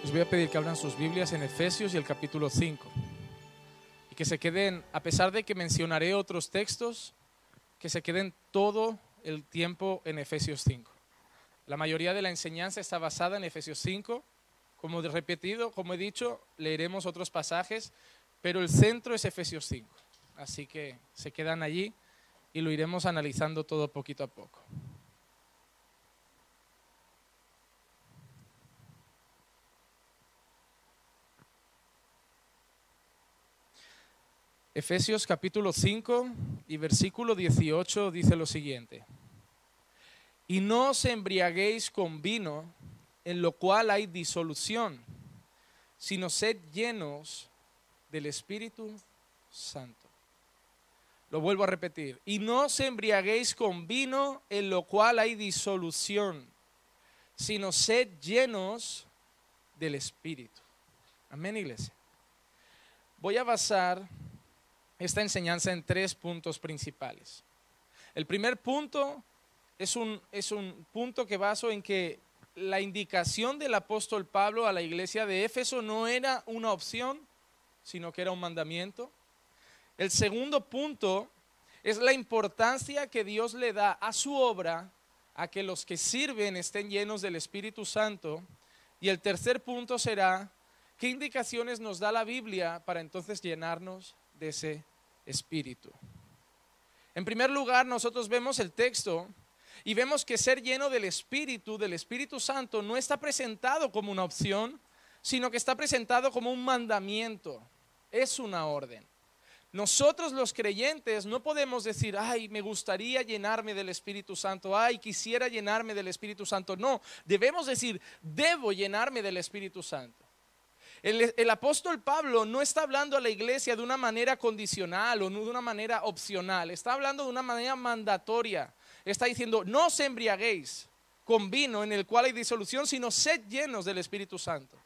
Les voy a pedir que abran sus Biblias en Efesios y el capítulo 5. Y que se queden, a pesar de que mencionaré otros textos, que se queden todo el tiempo en Efesios 5. La mayoría de la enseñanza está basada en Efesios 5. Como he repetido, como he dicho, leeremos otros pasajes, pero el centro es Efesios 5. Así que se quedan allí y lo iremos analizando todo poquito a poco. Efesios capítulo 5 y versículo 18 dice lo siguiente: y no os embriaguéis con vino, en lo cual hay disolución, sino sed llenos del Espíritu Santo. Lo vuelvo a repetir: y no os embriaguéis con vino, en lo cual hay disolución, sino sed llenos del Espíritu. Amén, iglesia. Voy a basar esta enseñanza en 3 puntos principales. El primer punto es un punto que baso en que la indicación del apóstol Pablo a la iglesia de Éfeso no era una opción, sino que era un mandamiento. El segundo punto es la importancia que Dios le da a su obra, a que los que sirven estén llenos del Espíritu Santo. Y el tercer punto será: ¿qué indicaciones nos da la Biblia para entonces llenarnos de ese Espíritu? En primer lugar, nosotros vemos el texto y vemos que ser lleno del Espíritu Santo, no está presentado como una opción, sino que está presentado como un mandamiento. Es una orden. Nosotros los creyentes no podemos decir: ay, me gustaría llenarme del Espíritu Santo, ay, quisiera llenarme del Espíritu Santo. No, debemos decir: debo llenarme del Espíritu Santo. El apóstol Pablo no está hablando a la iglesia de una manera condicional o no de una manera opcional, está hablando de una manera mandatoria. Está diciendo: no os embriaguéis con vino en el cual hay disolución, sino sed llenos del Espíritu Santo.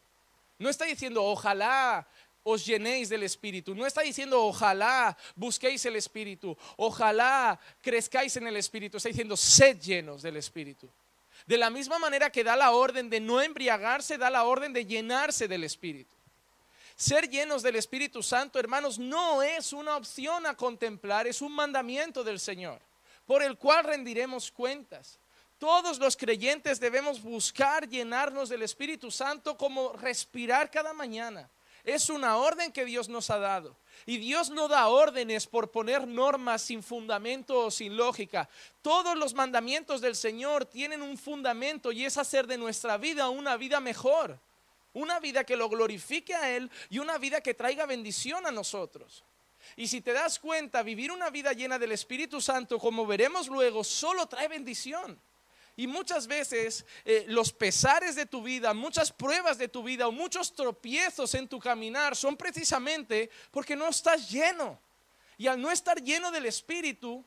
No está diciendo: ojalá os llenéis del Espíritu. No está diciendo: ojalá busquéis el Espíritu, ojalá crezcáis en el Espíritu. Está diciendo: sed llenos del Espíritu. De la misma manera que da la orden de no embriagarse, da la orden de llenarse del Espíritu. Ser llenos del Espíritu Santo, hermanos, no es una opción a contemplar, es un mandamiento del Señor, por el cual rendiremos cuentas. Todos los creyentes debemos buscar llenarnos del Espíritu Santo como respirar cada mañana. Es una orden que Dios nos ha dado. Y Dios no da órdenes por poner normas sin fundamento o sin lógica. Todos los mandamientos del Señor tienen un fundamento, y es hacer de nuestra vida una vida mejor. Una vida que lo glorifique a Él y una vida que traiga bendición a nosotros. Y si te das cuenta, vivir una vida llena del Espíritu Santo, como veremos luego, solo trae bendición. Y muchas veces los pesares de tu vida, muchas pruebas de tu vida o muchos tropiezos en tu caminar son precisamente porque no estás lleno. Y al no estar lleno del Espíritu,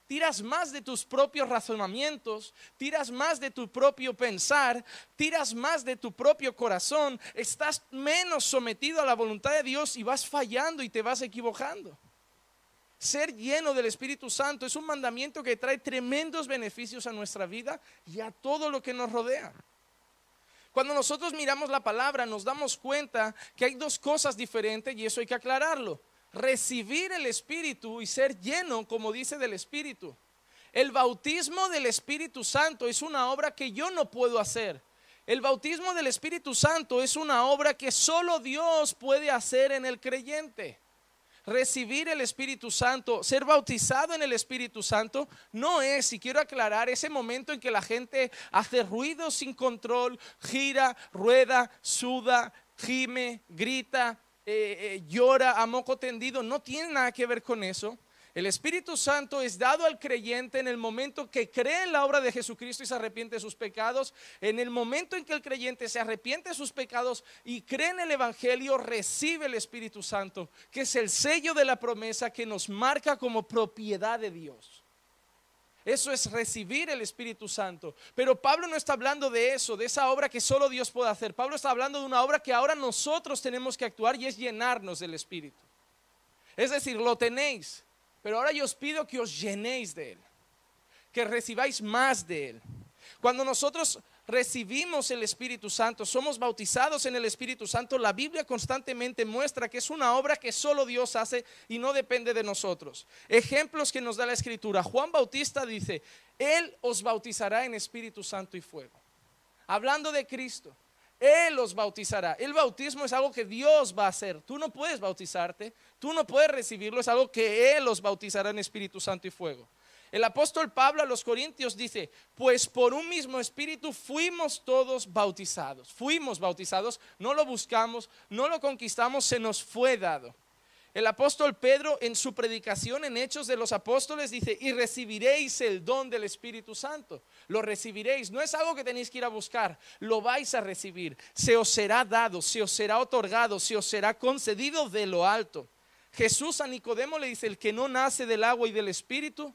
tiras más de tus propios razonamientos, tiras más de tu propio pensar, tiras más de tu propio corazón, estás menos sometido a la voluntad de Dios y vas fallando y te vas equivocando. Ser lleno del Espíritu Santo es un mandamiento que trae tremendos beneficios a nuestra vida y a todo lo que nos rodea. Cuando nosotros miramos la palabra, nos damos cuenta que hay 2 cosas diferentes, y eso hay que aclararlo: recibir el Espíritu y ser lleno, como dice, del Espíritu. El bautismo del Espíritu Santo es una obra que yo no puedo hacer. El bautismo del Espíritu Santo es una obra que solo Dios puede hacer en el creyente. Recibir el Espíritu Santo, ser bautizado en el Espíritu Santo, no es, y quiero aclarar, ese momento en que la gente hace ruido sin control, gira, rueda, suda, gime, grita, llora a moco tendido. No tiene nada que ver con eso. El Espíritu Santo es dado al creyente en el momento que cree en la obra de Jesucristo y se arrepiente de sus pecados. En el momento en que el creyente se arrepiente de sus pecados y cree en el Evangelio, recibe el Espíritu Santo, que es el sello de la promesa que nos marca como propiedad de Dios. Eso es recibir el Espíritu Santo. Pero Pablo no está hablando de eso, de esa obra que solo Dios puede hacer. Pablo está hablando de una obra que ahora nosotros tenemos que actuar, y es llenarnos del Espíritu. Es decir, lo tenéis, pero ahora yo os pido que os llenéis de Él, que recibáis más de Él. Cuando nosotros recibimos el Espíritu Santo, somos bautizados en el Espíritu Santo, la Biblia constantemente muestra que es una obra que solo Dios hace y no depende de nosotros. Ejemplos que nos da la Escritura. Juan Bautista dice: Él os bautizará en Espíritu Santo y fuego. Hablando de Cristo, Él os bautizará. El bautismo es algo que Dios va a hacer. Tú no puedes bautizarte, tú no puedes recibirlo, es algo que Él os bautizará en Espíritu Santo y fuego. El apóstol Pablo a los Corintios dice: pues por un mismo espíritu fuimos todos bautizados. Fuimos bautizados, no lo buscamos, no lo conquistamos, se nos fue dado. El apóstol Pedro en su predicación en Hechos de los Apóstoles dice: y recibiréis el don del Espíritu Santo. Lo recibiréis, no es algo que tenéis que ir a buscar, lo vais a recibir. Se os será dado, se os será otorgado, se os será concedido de lo alto. Jesús a Nicodemo le dice: el que no nace del agua y del Espíritu,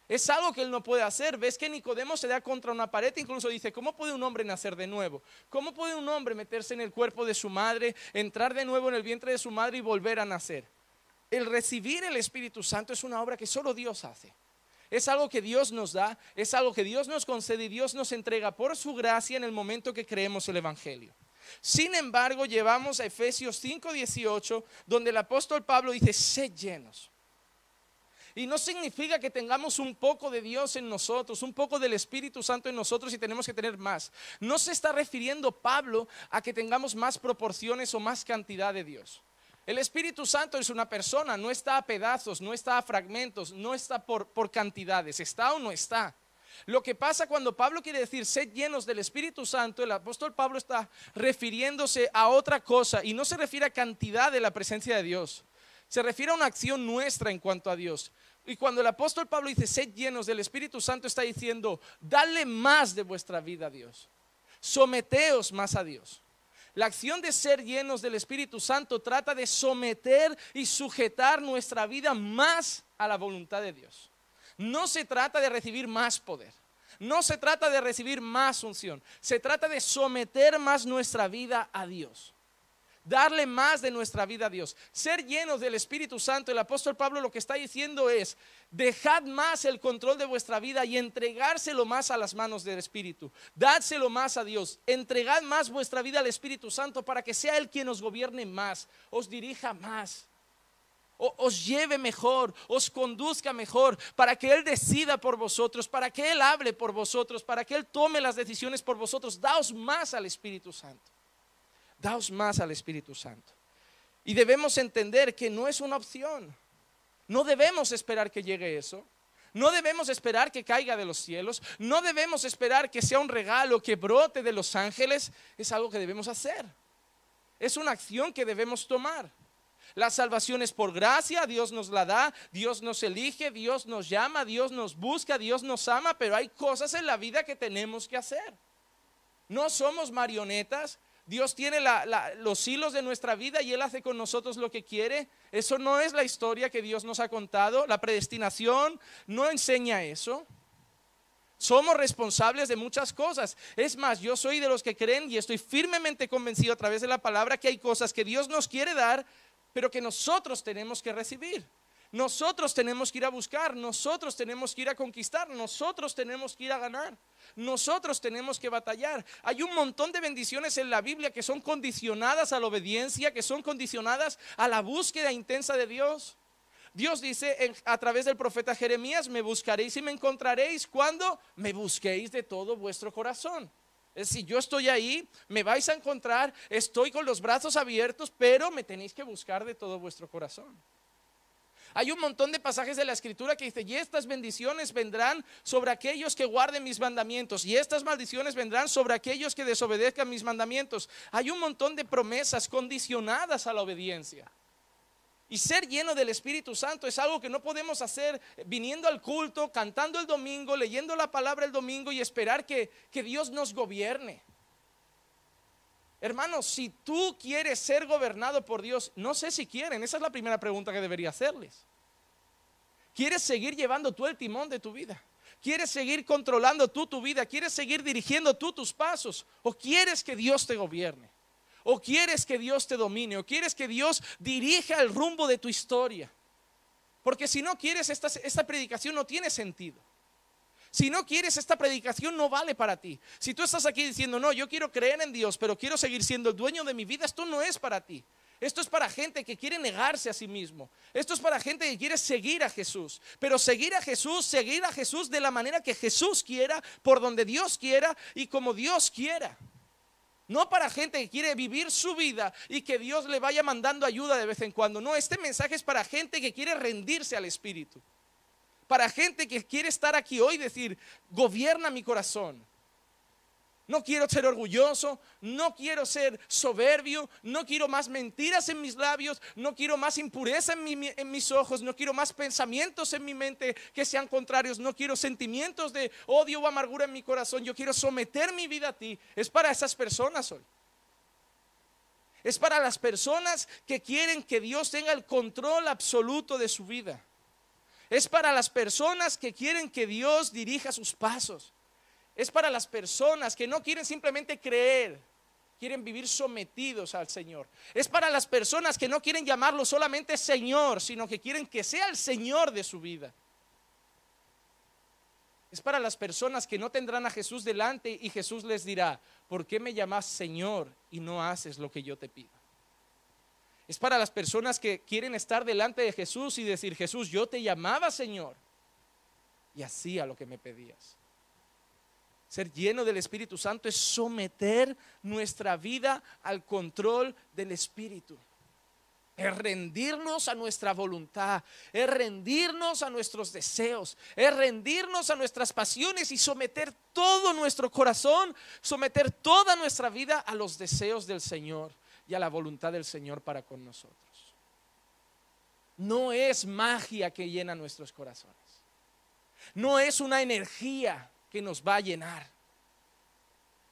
es algo que él no puede hacer. Ves que Nicodemo se da contra una pared, incluso dice: ¿cómo puede un hombre nacer de nuevo? ¿Cómo puede un hombre meterse en el cuerpo de su madre, entrar de nuevo en el vientre de su madre y volver a nacer? El recibir el Espíritu Santo es una obra que solo Dios hace. Es algo que Dios nos da, es algo que Dios nos concede y Dios nos entrega por su gracia en el momento que creemos el Evangelio. Sin embargo, llevamos a Efesios 5:18, donde el apóstol Pablo dice: sed llenos. Y no significa que tengamos un poco de Dios en nosotros, un poco del Espíritu Santo en nosotros y tenemos que tener más. No se está refiriendo Pablo a que tengamos más proporciones o más cantidad de Dios. El Espíritu Santo es una persona, no está a pedazos, no está a fragmentos, no está por cantidades, está o no está. Lo que pasa cuando Pablo quiere decir sed llenos del Espíritu Santo, el apóstol Pablo está refiriéndose a otra cosa y no se refiere a cantidad de la presencia de Dios. Se refiere a una acción nuestra en cuanto a Dios. Y cuando el apóstol Pablo dice sed llenos del Espíritu Santo, está diciendo: dale más de vuestra vida a Dios, someteos más a Dios. La acción de ser llenos del Espíritu Santo trata de someter y sujetar nuestra vida más a la voluntad de Dios. No se trata de recibir más poder, no se trata de recibir más unción, se trata de someter más nuestra vida a Dios. Darle más de nuestra vida a Dios. Ser llenos del Espíritu Santo, el apóstol Pablo lo que está diciendo es: dejad más el control de vuestra vida y entregárselo más a las manos del Espíritu. Dádselo más a Dios. Entregad más vuestra vida al Espíritu Santo para que sea Él quien os gobierne más, os dirija más, os lleve mejor, os conduzca mejor, para que Él decida por vosotros, para que Él hable por vosotros, para que Él tome las decisiones por vosotros. Daos más al Espíritu Santo. Daos más al Espíritu Santo. Y debemos entender que no es una opción. No debemos esperar que llegue eso. No debemos esperar que caiga de los cielos. No debemos esperar que sea un regalo que brote de los ángeles. Es algo que debemos hacer. Es una acción que debemos tomar. La salvación es por gracia, Dios nos la da, Dios nos elige, Dios nos llama, Dios nos busca, Dios nos ama, pero hay cosas en la vida que tenemos que hacer. No somos marionetas. Dios tiene los hilos de nuestra vida y Él hace con nosotros lo que quiere. Eso no es la historia que Dios nos ha contado. La predestinación no enseña eso. Somos responsables de muchas cosas. Es más, yo soy de los que creen y estoy firmemente convencido a través de la palabra que hay cosas que Dios nos quiere dar, pero que nosotros tenemos que recibir. Nosotros tenemos que ir a buscar, nosotros tenemos que ir a conquistar, nosotros tenemos que ir a ganar, nosotros tenemos que batallar. Hay un montón de bendiciones en la Biblia que son condicionadas a la obediencia, que son condicionadas a la búsqueda intensa de Dios. Dios dice a través del profeta Jeremías: me buscaréis y me encontraréis cuando me busquéis de todo vuestro corazón. Es decir, yo estoy ahí, me vais a encontrar, estoy con los brazos abiertos, pero me tenéis que buscar de todo vuestro corazón. Hay un montón de pasajes de la Escritura que dice: y estas bendiciones vendrán sobre aquellos que guarden mis mandamientos, y estas maldiciones vendrán sobre aquellos que desobedezcan mis mandamientos. Hay un montón de promesas condicionadas a la obediencia. Y ser lleno del Espíritu Santo es algo que no podemos hacer viniendo al culto, cantando el domingo, leyendo la palabra el domingo y esperar que Dios nos gobierne. Hermanos, si tú quieres ser gobernado por Dios, no sé si quieren, esa es la primera pregunta que debería hacerles. ¿Quieres seguir llevando tú el timón de tu vida? ¿Quieres seguir controlando tú tu vida? ¿Quieres seguir dirigiendo tú tus pasos? ¿O quieres que Dios te gobierne? ¿O quieres que Dios te domine? ¿O quieres que Dios dirija el rumbo de tu historia? Porque si no quieres, esta predicación no tiene sentido. Si no quieres, esta predicación no vale para ti. Si tú estás aquí diciendo, no, yo quiero creer en Dios, pero quiero seguir siendo el dueño de mi vida, esto no es para ti. Esto es para gente que quiere negarse a sí mismo. Esto es para gente que quiere seguir a Jesús. Pero seguir a Jesús de la manera que Jesús quiera, por donde Dios quiera y como Dios quiera. No para gente que quiere vivir su vida y que Dios le vaya mandando ayuda de vez en cuando. No, este mensaje es para gente que quiere rendirse al Espíritu. Para gente que quiere estar aquí hoy y decir, gobierna mi corazón. No quiero ser orgulloso, no quiero ser soberbio, no quiero más mentiras en mis labios, no quiero más impureza en mis ojos, no quiero más pensamientos en mi mente que sean contrarios, no quiero sentimientos de odio o amargura en mi corazón, yo quiero someter mi vida a ti. Es para esas personas hoy. Es para las personas que quieren que Dios tenga el control absoluto de su vida. Es para las personas que quieren que Dios dirija sus pasos. Es para las personas que no quieren simplemente creer, quieren vivir sometidos al Señor. Es para las personas que no quieren llamarlo solamente Señor, sino que quieren que sea el Señor de su vida. Es para las personas que no tendrán a Jesús delante y Jesús les dirá, ¿por qué me llamas Señor y no haces lo que yo te pido? Es para las personas que quieren estar delante de Jesús y decir, Jesús, yo te llamaba Señor y hacía lo que me pedías. Ser lleno del Espíritu Santo es someter nuestra vida al control del Espíritu. Es rendirnos a nuestra voluntad, es rendirnos a nuestros deseos, es rendirnos a nuestras pasiones y someter todo nuestro corazón, someter toda nuestra vida a los deseos del Señor y a la voluntad del Señor para con nosotros. No es magia que llena nuestros corazones. No es una energía que nos va a llenar.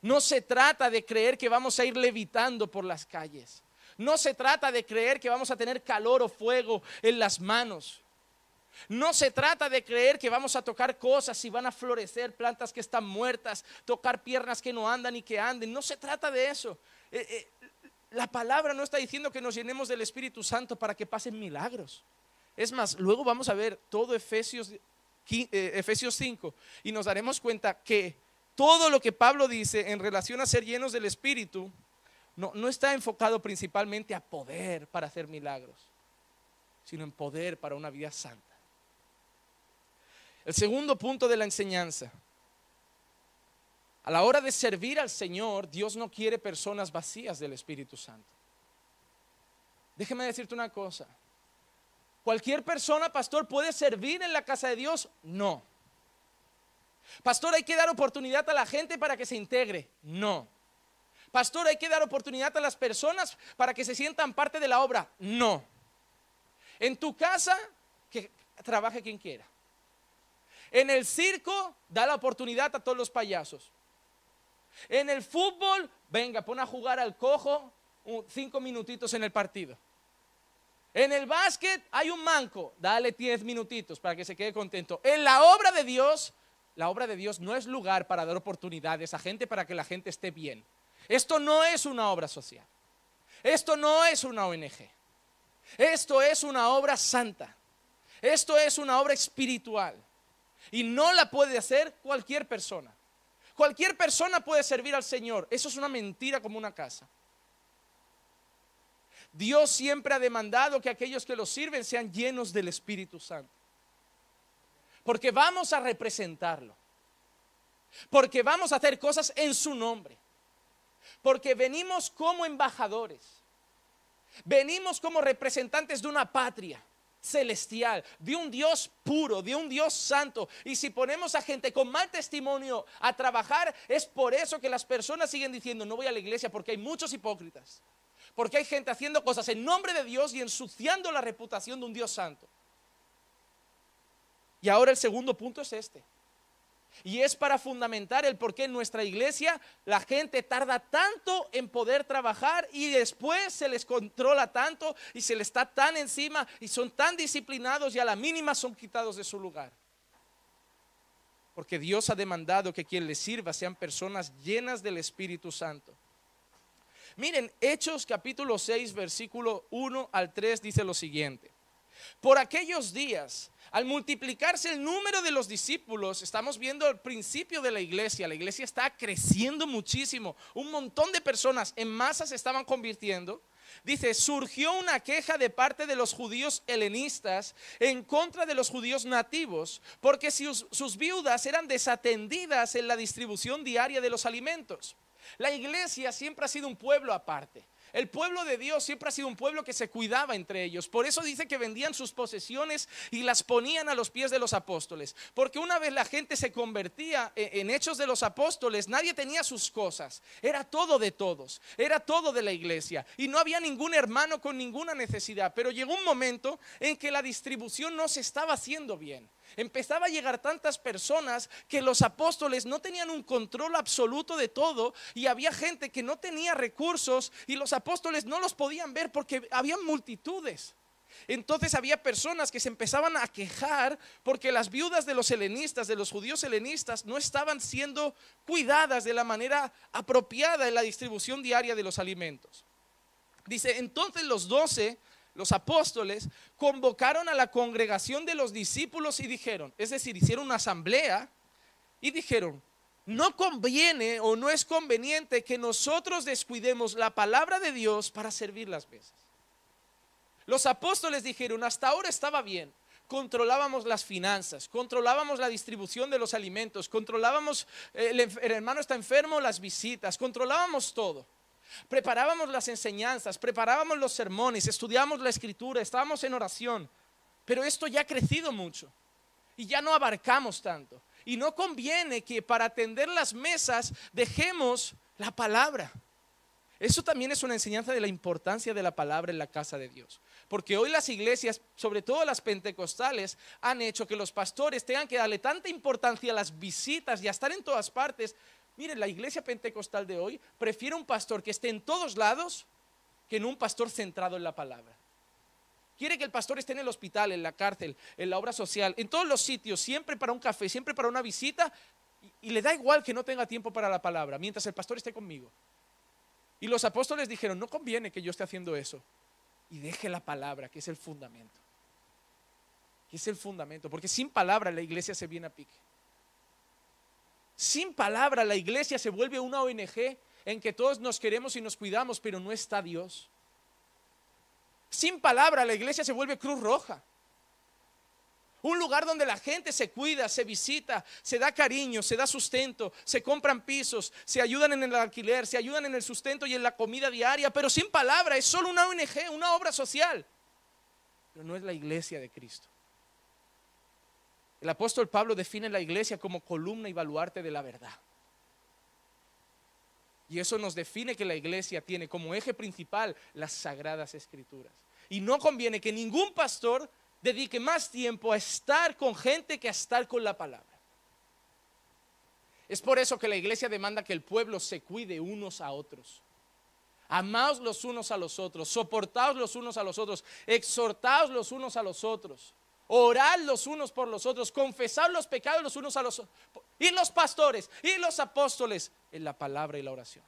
No se trata de creer que vamos a ir levitando por las calles. No se trata de creer que vamos a tener calor o fuego en las manos. No se trata de creer que vamos a tocar cosas y van a florecer plantas que están muertas, tocar piernas que no andan y que anden. No se trata de eso. La palabra no está diciendo que nos llenemos del Espíritu Santo para que pasen milagros. Es más, luego vamos a ver todo Efesios 5 y nos daremos cuenta que todo lo que Pablo dice en relación a ser llenos del Espíritu no está enfocado principalmente a poder para hacer milagros, sino en poder para una vida santa. El segundo punto de la enseñanza: a la hora de servir al Señor, Dios no quiere personas vacías del Espíritu Santo. Déjeme decirte una cosa. ¿Cualquier persona, pastor, puede servir en la casa de Dios? No. Pastor, ¿hay que dar oportunidad a la gente para que se integre? No. Pastor, ¿hay que dar oportunidad a las personas para que se sientan parte de la obra? No. En tu casa, que trabaje quien quiera. En el circo, da la oportunidad a todos los payasos. En el fútbol, venga, pon a jugar al cojo 5 minutitos en el partido. En el básquet hay un manco, dale 10 minutitos para que se quede contento. En la obra de Dios no es lugar para dar oportunidades a gente para que la gente esté bien. Esto no es una obra social. Esto no es una ONG. Esto es una obra santa. Esto es una obra espiritual. Y no la puede hacer cualquier persona. Cualquier persona puede servir al Señor. Eso es una mentira como una casa. Dios siempre ha demandado que aquellos que lo sirven sean llenos del Espíritu Santo. Porque vamos a representarlo. Porque vamos a hacer cosas en su nombre. Porque venimos como embajadores. Venimos como representantes de una patria celestial, de un Dios puro, de un Dios santo. Y si ponemos a gente con mal testimonio a trabajar, es por eso que las personas siguen diciendo, no voy a la iglesia, porque hay muchos hipócritas. Porque hay gente haciendo cosas en nombre de Dios y ensuciando la reputación de un Dios santo. Y ahora el segundo punto es este. Y es para fundamentar el por qué en nuestra iglesia la gente tarda tanto en poder trabajar y después se les controla tanto y se les está tan encima y son tan disciplinados y a la mínima son quitados de su lugar. Porque Dios ha demandado que quien les sirva sean personas llenas del Espíritu Santo. Miren, Hechos capítulo 6 versículo 1 al 3 dice lo siguiente: Por aquellos días, al multiplicarse el número de los discípulos, estamos viendo el principio de la iglesia está creciendo muchísimo, un montón de personas en masa se estaban convirtiendo. Dice, surgió una queja de parte de los judíos helenistas en contra de los judíos nativos, porque sus viudas eran desatendidas en la distribución diaria de los alimentos. La iglesia siempre ha sido un pueblo aparte. El pueblo de Dios siempre ha sido un pueblo que se cuidaba entre ellos. Por eso dice que vendían sus posesiones y las ponían a los pies de los apóstoles. Porque una vez la gente se convertía en Hechos de los Apóstoles, nadie tenía sus cosas. Era todo de todos, era todo de la iglesia. Y no había ningún hermano con ninguna necesidad. Pero llegó un momento en que la distribución no se estaba haciendo bien. Empezaba a llegar tantas personas que los apóstoles no tenían un control absoluto de todo y había gente que no tenía recursos y los apóstoles no los podían ver porque había multitudes. Entonces había personas que se empezaban a quejar porque las viudas de los helenistas, de los judíos helenistas, no estaban siendo cuidadas de la manera apropiada en la distribución diaria de los alimentos. Dice, entonces los apóstoles convocaron a la congregación de los discípulos y dijeron, es decir, hicieron una asamblea y dijeron, no conviene o no es conveniente que nosotros descuidemos la palabra de Dios para servir las mesas. Los apóstoles dijeron, hasta ahora estaba bien, controlábamos las finanzas, controlábamos la distribución de los alimentos, controlábamos, el hermano está enfermo, las visitas, controlábamos todo. Preparábamos las enseñanzas, preparábamos los sermones, estudiábamos la escritura, estábamos en oración. Pero esto ya ha crecido mucho y ya no abarcamos tanto. Y no conviene que para atender las mesas dejemos la palabra. Eso también es una enseñanza de la importancia de la palabra en la casa de Dios. Porque hoy las iglesias, sobre todo las pentecostales, han hecho que los pastores tengan que darle tanta importancia a las visitas y a estar en todas partes. Miren, la iglesia pentecostal de hoy prefiere un pastor que esté en todos lados que en un pastor centrado en la palabra. Quiere que el pastor esté en el hospital, en la cárcel, en la obra social, en todos los sitios, siempre para un café, siempre para una visita, y le da igual que no tenga tiempo para la palabra, mientras el pastor esté conmigo. Y los apóstoles dijeron, no conviene que yo esté haciendo eso, y deje la palabra, que es el fundamento. Que es el fundamento, porque sin palabra la iglesia se viene a pique. Sin palabra la iglesia se vuelve una ONG en que todos nos queremos y nos cuidamos, pero no está Dios. Sin palabra la iglesia se vuelve Cruz Roja, un lugar donde la gente se cuida, se visita, se da cariño, se da sustento, se compran pisos, se ayudan en el alquiler, se ayudan en el sustento y en la comida diaria, pero sin palabra, es solo una ONG, una obra social, pero no es la iglesia de Cristo. El apóstol Pablo define la iglesia como columna y baluarte de la verdad. Y eso nos define que la iglesia tiene como eje principal las sagradas escrituras. Y no conviene que ningún pastor dedique más tiempo a estar con gente que a estar con la palabra. Es por eso que la iglesia demanda que el pueblo se cuide unos a otros. Amaos los unos a los otros, soportaos los unos a los otros, exhortaos los unos a los otros. Orad los unos por los otros, confesad los pecados los unos a los otros. Y los pastores y los apóstoles en la palabra y la oración.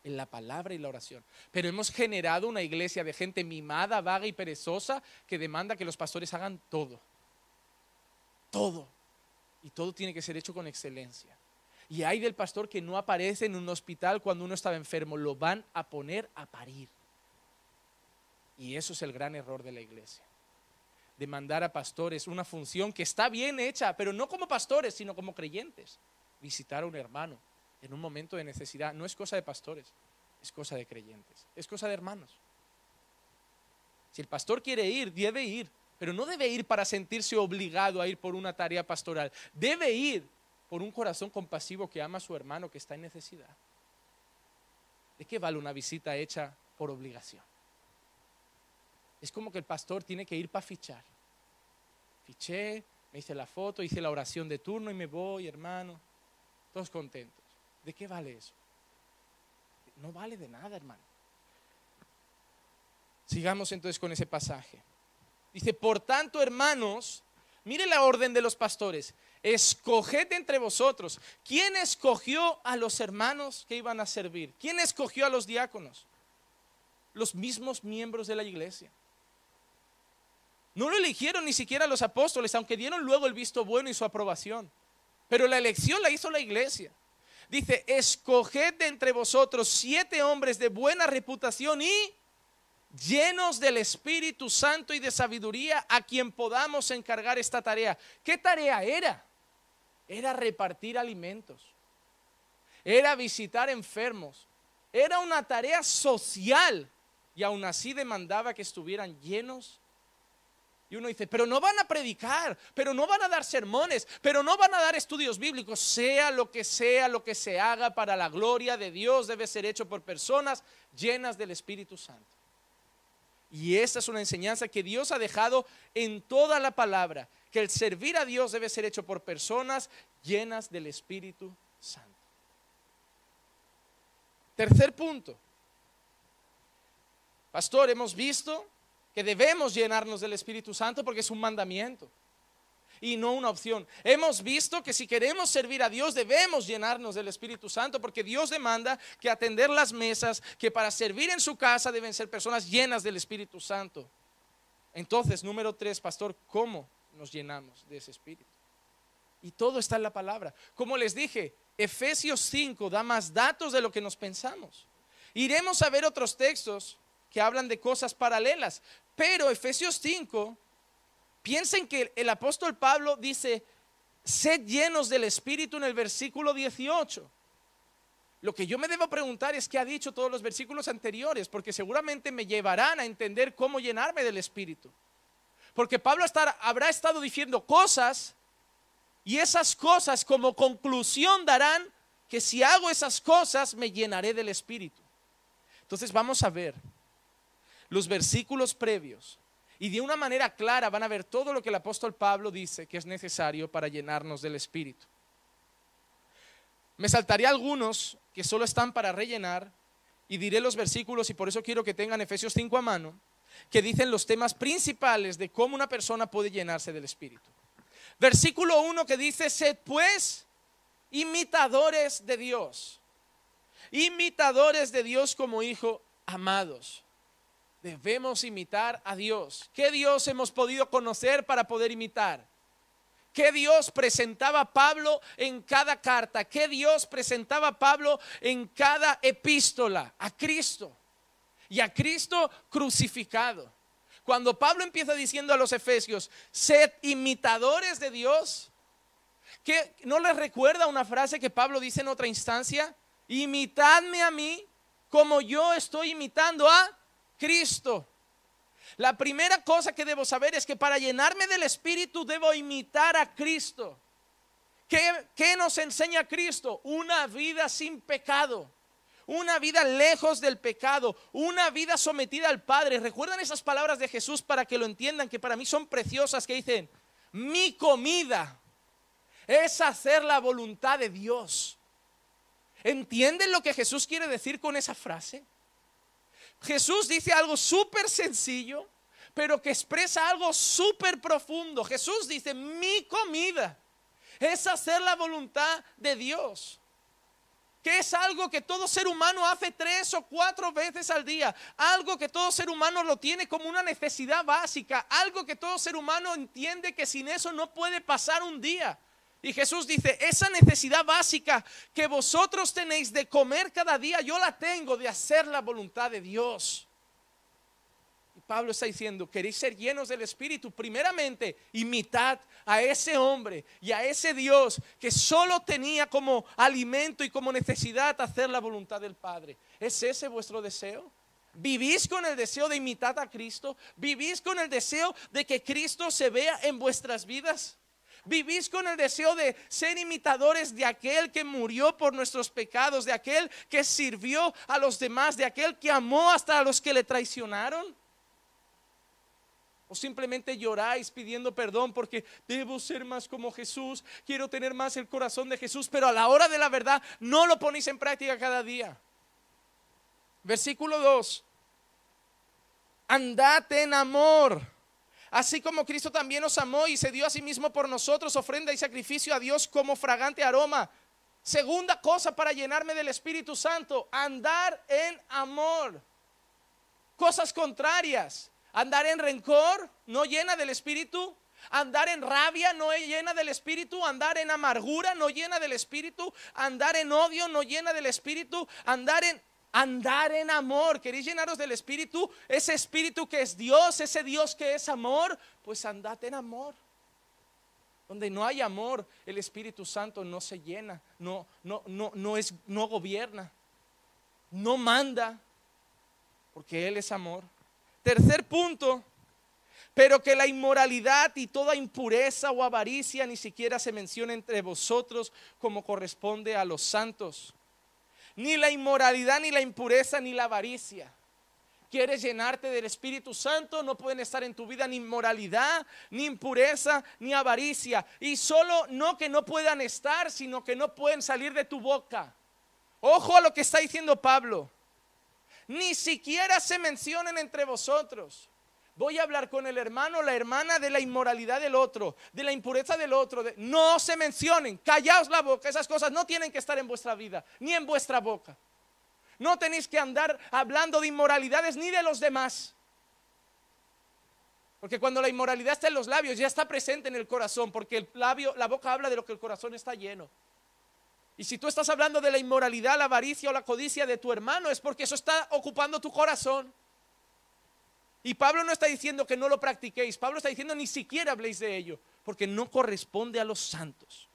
En la palabra y la oración. Pero hemos generado una iglesia de gente mimada, vaga y perezosa que demanda que los pastores hagan todo. Todo. Y todo tiene que ser hecho con excelencia. Y hay del pastor que no aparece en un hospital cuando uno estaba enfermo, lo van a poner a parir. Y eso es el gran error de la iglesia. Demandar a pastores una función que está bien hecha, pero no como pastores, sino como creyentes. Visitar a un hermano en un momento de necesidad no es cosa de pastores, es cosa de creyentes, es cosa de hermanos. Si el pastor quiere ir, debe ir, pero no debe ir para sentirse obligado a ir por una tarea pastoral. Debe ir por un corazón compasivo que ama a su hermano que está en necesidad. ¿De qué vale una visita hecha por obligación? Es como que el pastor tiene que ir para fichar. Fiché, me hice la foto, hice la oración de turno y me voy, hermano. Todos contentos. ¿De qué vale eso? No vale de nada, hermano. Sigamos entonces con ese pasaje. Dice, por tanto, hermanos, mire la orden de los pastores. Escoged entre vosotros. ¿Quién escogió a los hermanos que iban a servir? ¿Quién escogió a los diáconos? Los mismos miembros de la iglesia. No lo eligieron ni siquiera los apóstoles, aunque dieron luego el visto bueno y su aprobación. Pero la elección la hizo la iglesia. Dice, escoged de entre vosotros 7 hombres de buena reputación y llenos del Espíritu Santo y de sabiduría, a quien podamos encargar esta tarea. ¿Qué tarea era? Era repartir alimentos, era visitar enfermos, era una tarea social, y aún así demandaba que estuvieran llenos. Y uno dice, pero no van a predicar, pero no van a dar sermones, pero no van a dar estudios bíblicos. Sea lo que se haga para la gloria de Dios, debe ser hecho por personas llenas del Espíritu Santo. Y esta es una enseñanza que Dios ha dejado en toda la palabra, que el servir a Dios debe ser hecho por personas llenas del Espíritu Santo. Tercer punto. Pastor, hemos visto que debemos llenarnos del Espíritu Santo porque es un mandamiento y no una opción. Hemos visto que si queremos servir a Dios debemos llenarnos del Espíritu Santo porque Dios demanda que atender las mesas, que para servir en su casa deben ser personas llenas del Espíritu Santo. Entonces, número 3, pastor, ¿cómo nos llenamos de ese Espíritu? Y todo está en la palabra. Como les dije, Efesios 5 da más datos de lo que nos pensamos. Iremos a ver otros textos que hablan de cosas paralelas, pero Efesios 5, piensen que el apóstol Pablo dice, sed llenos del Espíritu en el versículo 18. Lo que yo me debo preguntar es qué ha dicho todos los versículos anteriores, porque seguramente me llevarán a entender cómo llenarme del Espíritu. Porque Pablo habrá estado diciendo cosas, y esas cosas como conclusión darán que si hago esas cosas me llenaré del Espíritu. Entonces vamos a ver los versículos previos y de una manera clara van a ver todo lo que el apóstol Pablo dice que es necesario para llenarnos del Espíritu. Me saltaré algunos que solo están para rellenar y diré los versículos, y por eso quiero que tengan Efesios 5 a mano, que dicen los temas principales de cómo una persona puede llenarse del Espíritu. Versículo 1 que dice, sed pues imitadores de Dios como hijos amados. Debemos imitar a Dios. ¿Qué Dios hemos podido conocer para poder imitar? ¿Qué Dios presentaba Pablo en cada carta? ¿Qué Dios presentaba Pablo en cada epístola? A Cristo. Y a Cristo crucificado. Cuando Pablo empieza diciendo a los efesios, sed imitadores de Dios, ¿qué no les recuerda una frase que Pablo dice en otra instancia? Imitadme a mí como yo estoy imitando a Cristo. La primera cosa que debo saber es que para llenarme del Espíritu debo imitar a Cristo. ¿Qué nos enseña Cristo? Una vida sin pecado, una vida lejos del pecado, una vida sometida al Padre. ¿Recuerdan esas palabras de Jesús para que lo entiendan, que para mí son preciosas, que dicen, mi comida es hacer la voluntad de Dios? ¿Entienden lo que Jesús quiere decir con esa frase? Jesús dice algo súper sencillo, pero que expresa algo súper profundo. Jesús dice, mi comida es hacer la voluntad de Dios, que es algo que todo ser humano hace 3 o 4 veces al día, algo que todo ser humano lo tiene como una necesidad básica, algo que todo ser humano entiende que sin eso no puede pasar un día. Y Jesús dice, esa necesidad básica que vosotros tenéis de comer cada día, yo la tengo de hacer la voluntad de Dios. Y Pablo está diciendo, queréis ser llenos del Espíritu, primeramente imitad a ese hombre y a ese Dios que solo tenía como alimento y como necesidad hacer la voluntad del Padre. ¿Es ese vuestro deseo? ¿Vivís con el deseo de imitar a Cristo? ¿Vivís con el deseo de que Cristo se vea en vuestras vidas? ¿Vivís con el deseo de ser imitadores de aquel que murió por nuestros pecados, de aquel que sirvió a los demás, de aquel que amó hasta a los que le traicionaron? ¿O simplemente lloráis pidiendo perdón porque debo ser más como Jesús, quiero tener más el corazón de Jesús, pero a la hora de la verdad no lo ponéis en práctica cada día? Versículo 2. Andad en amor, así como Cristo también nos amó y se dio a sí mismo por nosotros, ofrenda y sacrificio a Dios como fragante aroma. Segunda cosa para llenarme del Espíritu Santo, andar en amor. Cosas contrarias Andar en rencor no llena del Espíritu. Andar en rabia no llena del Espíritu. Andar en amargura no llena del Espíritu. Andar en odio no llena del Espíritu. Andar en amor. ¿Queréis llenaros del Espíritu? Ese Espíritu que es Dios, ese Dios que es amor, pues andad en amor. Donde no hay amor, el Espíritu Santo no se llena, no gobierna, no manda, porque Él es amor. Tercer punto, pero que la inmoralidad y toda impureza o avaricia ni siquiera se menciona entre vosotros como corresponde a los santos. Ni la inmoralidad, ni la impureza, ni la avaricia. ¿Quieres llenarte del Espíritu Santo? No pueden estar en tu vida ni inmoralidad, ni impureza, ni avaricia. Y solo no que no puedan estar, sino que no pueden salir de tu boca. Ojo a lo que está diciendo Pablo. Ni siquiera se mencionen entre vosotros. Voy a hablar con el hermano o la hermana de la inmoralidad del otro, de la impureza del otro. No se mencionen, callaos la boca. Esas cosas no tienen que estar en vuestra vida, ni en vuestra boca. No tenéis que andar hablando de inmoralidades ni de los demás. Porque cuando la inmoralidad está en los labios, ya está presente en el corazón, porque la boca habla de lo que el corazón está lleno. Y si tú estás hablando de la inmoralidad, la avaricia o la codicia de tu hermano, es porque eso está ocupando tu corazón. Y Pablo no está diciendo que no lo practiquéis. Pablo está diciendo ni siquiera habléis de ello, porque no corresponde a los santos.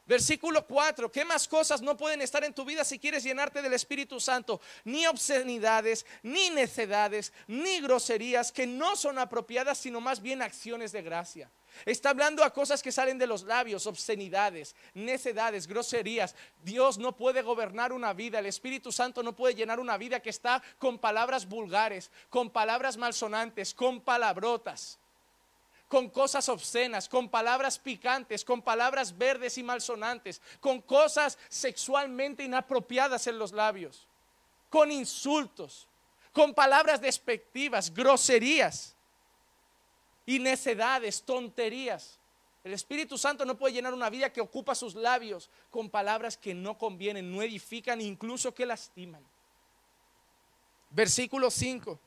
Versículo 4, ¿qué más cosas no pueden estar en tu vida si quieres llenarte del Espíritu Santo? Ni obscenidades, ni necedades, ni groserías que no son apropiadas, sino más bien acciones de gracia. Está hablando a cosas que salen de los labios, obscenidades, necedades, groserías. Dios no puede gobernar una vida, el Espíritu Santo no puede llenar una vida que está con palabras vulgares, con palabras malsonantes, con palabrotas, con cosas obscenas, con palabras picantes, con palabras verdes y malsonantes, con cosas sexualmente inapropiadas en los labios, con insultos, con palabras despectivas, groserías y necedades, tonterías. El Espíritu Santo no puede llenar una vida que ocupa sus labios con palabras que no convienen, no edifican, incluso que lastiman. Versículo 5.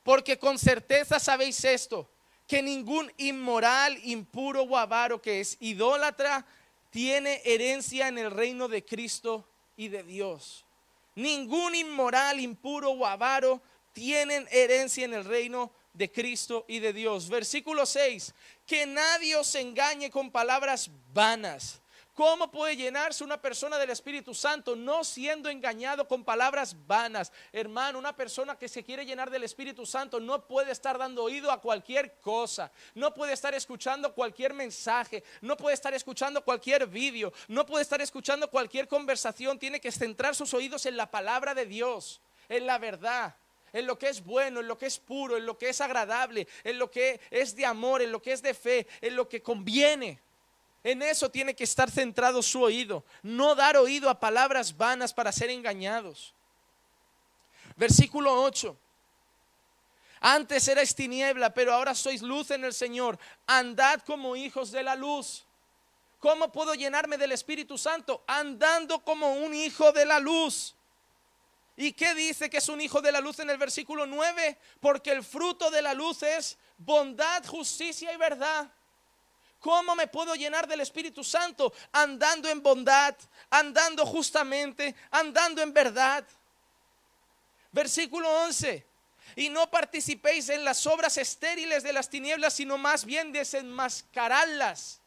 Porque con certeza sabéis esto, que ningún inmoral, impuro o avaro que es idólatra tiene herencia en el reino de Cristo y de Dios. Ningún inmoral, impuro o avaro tienen herencia en el reino de Cristo y de Dios. Versículo 6, que nadie os engañe con palabras vanas. ¿Cómo puede llenarse una persona del Espíritu Santo? No siendo engañado con palabras vanas. Hermano, una persona que se quiere llenar del Espíritu Santo no puede estar dando oído a cualquier cosa. No puede estar escuchando cualquier mensaje. No puede estar escuchando cualquier vídeo. No puede estar escuchando cualquier conversación. Tiene que centrar sus oídos en la palabra de Dios, en la verdad, en lo que es bueno, en lo que es puro, en lo que es agradable, en lo que es de amor, en lo que es de fe, en lo que conviene. En eso tiene que estar centrado su oído, no dar oído a palabras vanas para ser engañados. Versículo 8. Antes erais tiniebla, pero ahora sois luz en el Señor. Andad como hijos de la luz. ¿Cómo puedo llenarme del Espíritu Santo? Andando como un hijo de la luz. ¿Y qué dice que es un hijo de la luz en el versículo 9? Porque el fruto de la luz es bondad, justicia y verdad. ¿Cómo me puedo llenar del Espíritu Santo? Andando en bondad, andando justamente, andando en verdad. Versículo 11. Y no participéis en las obras estériles de las tinieblas, sino más bien desenmascararlas.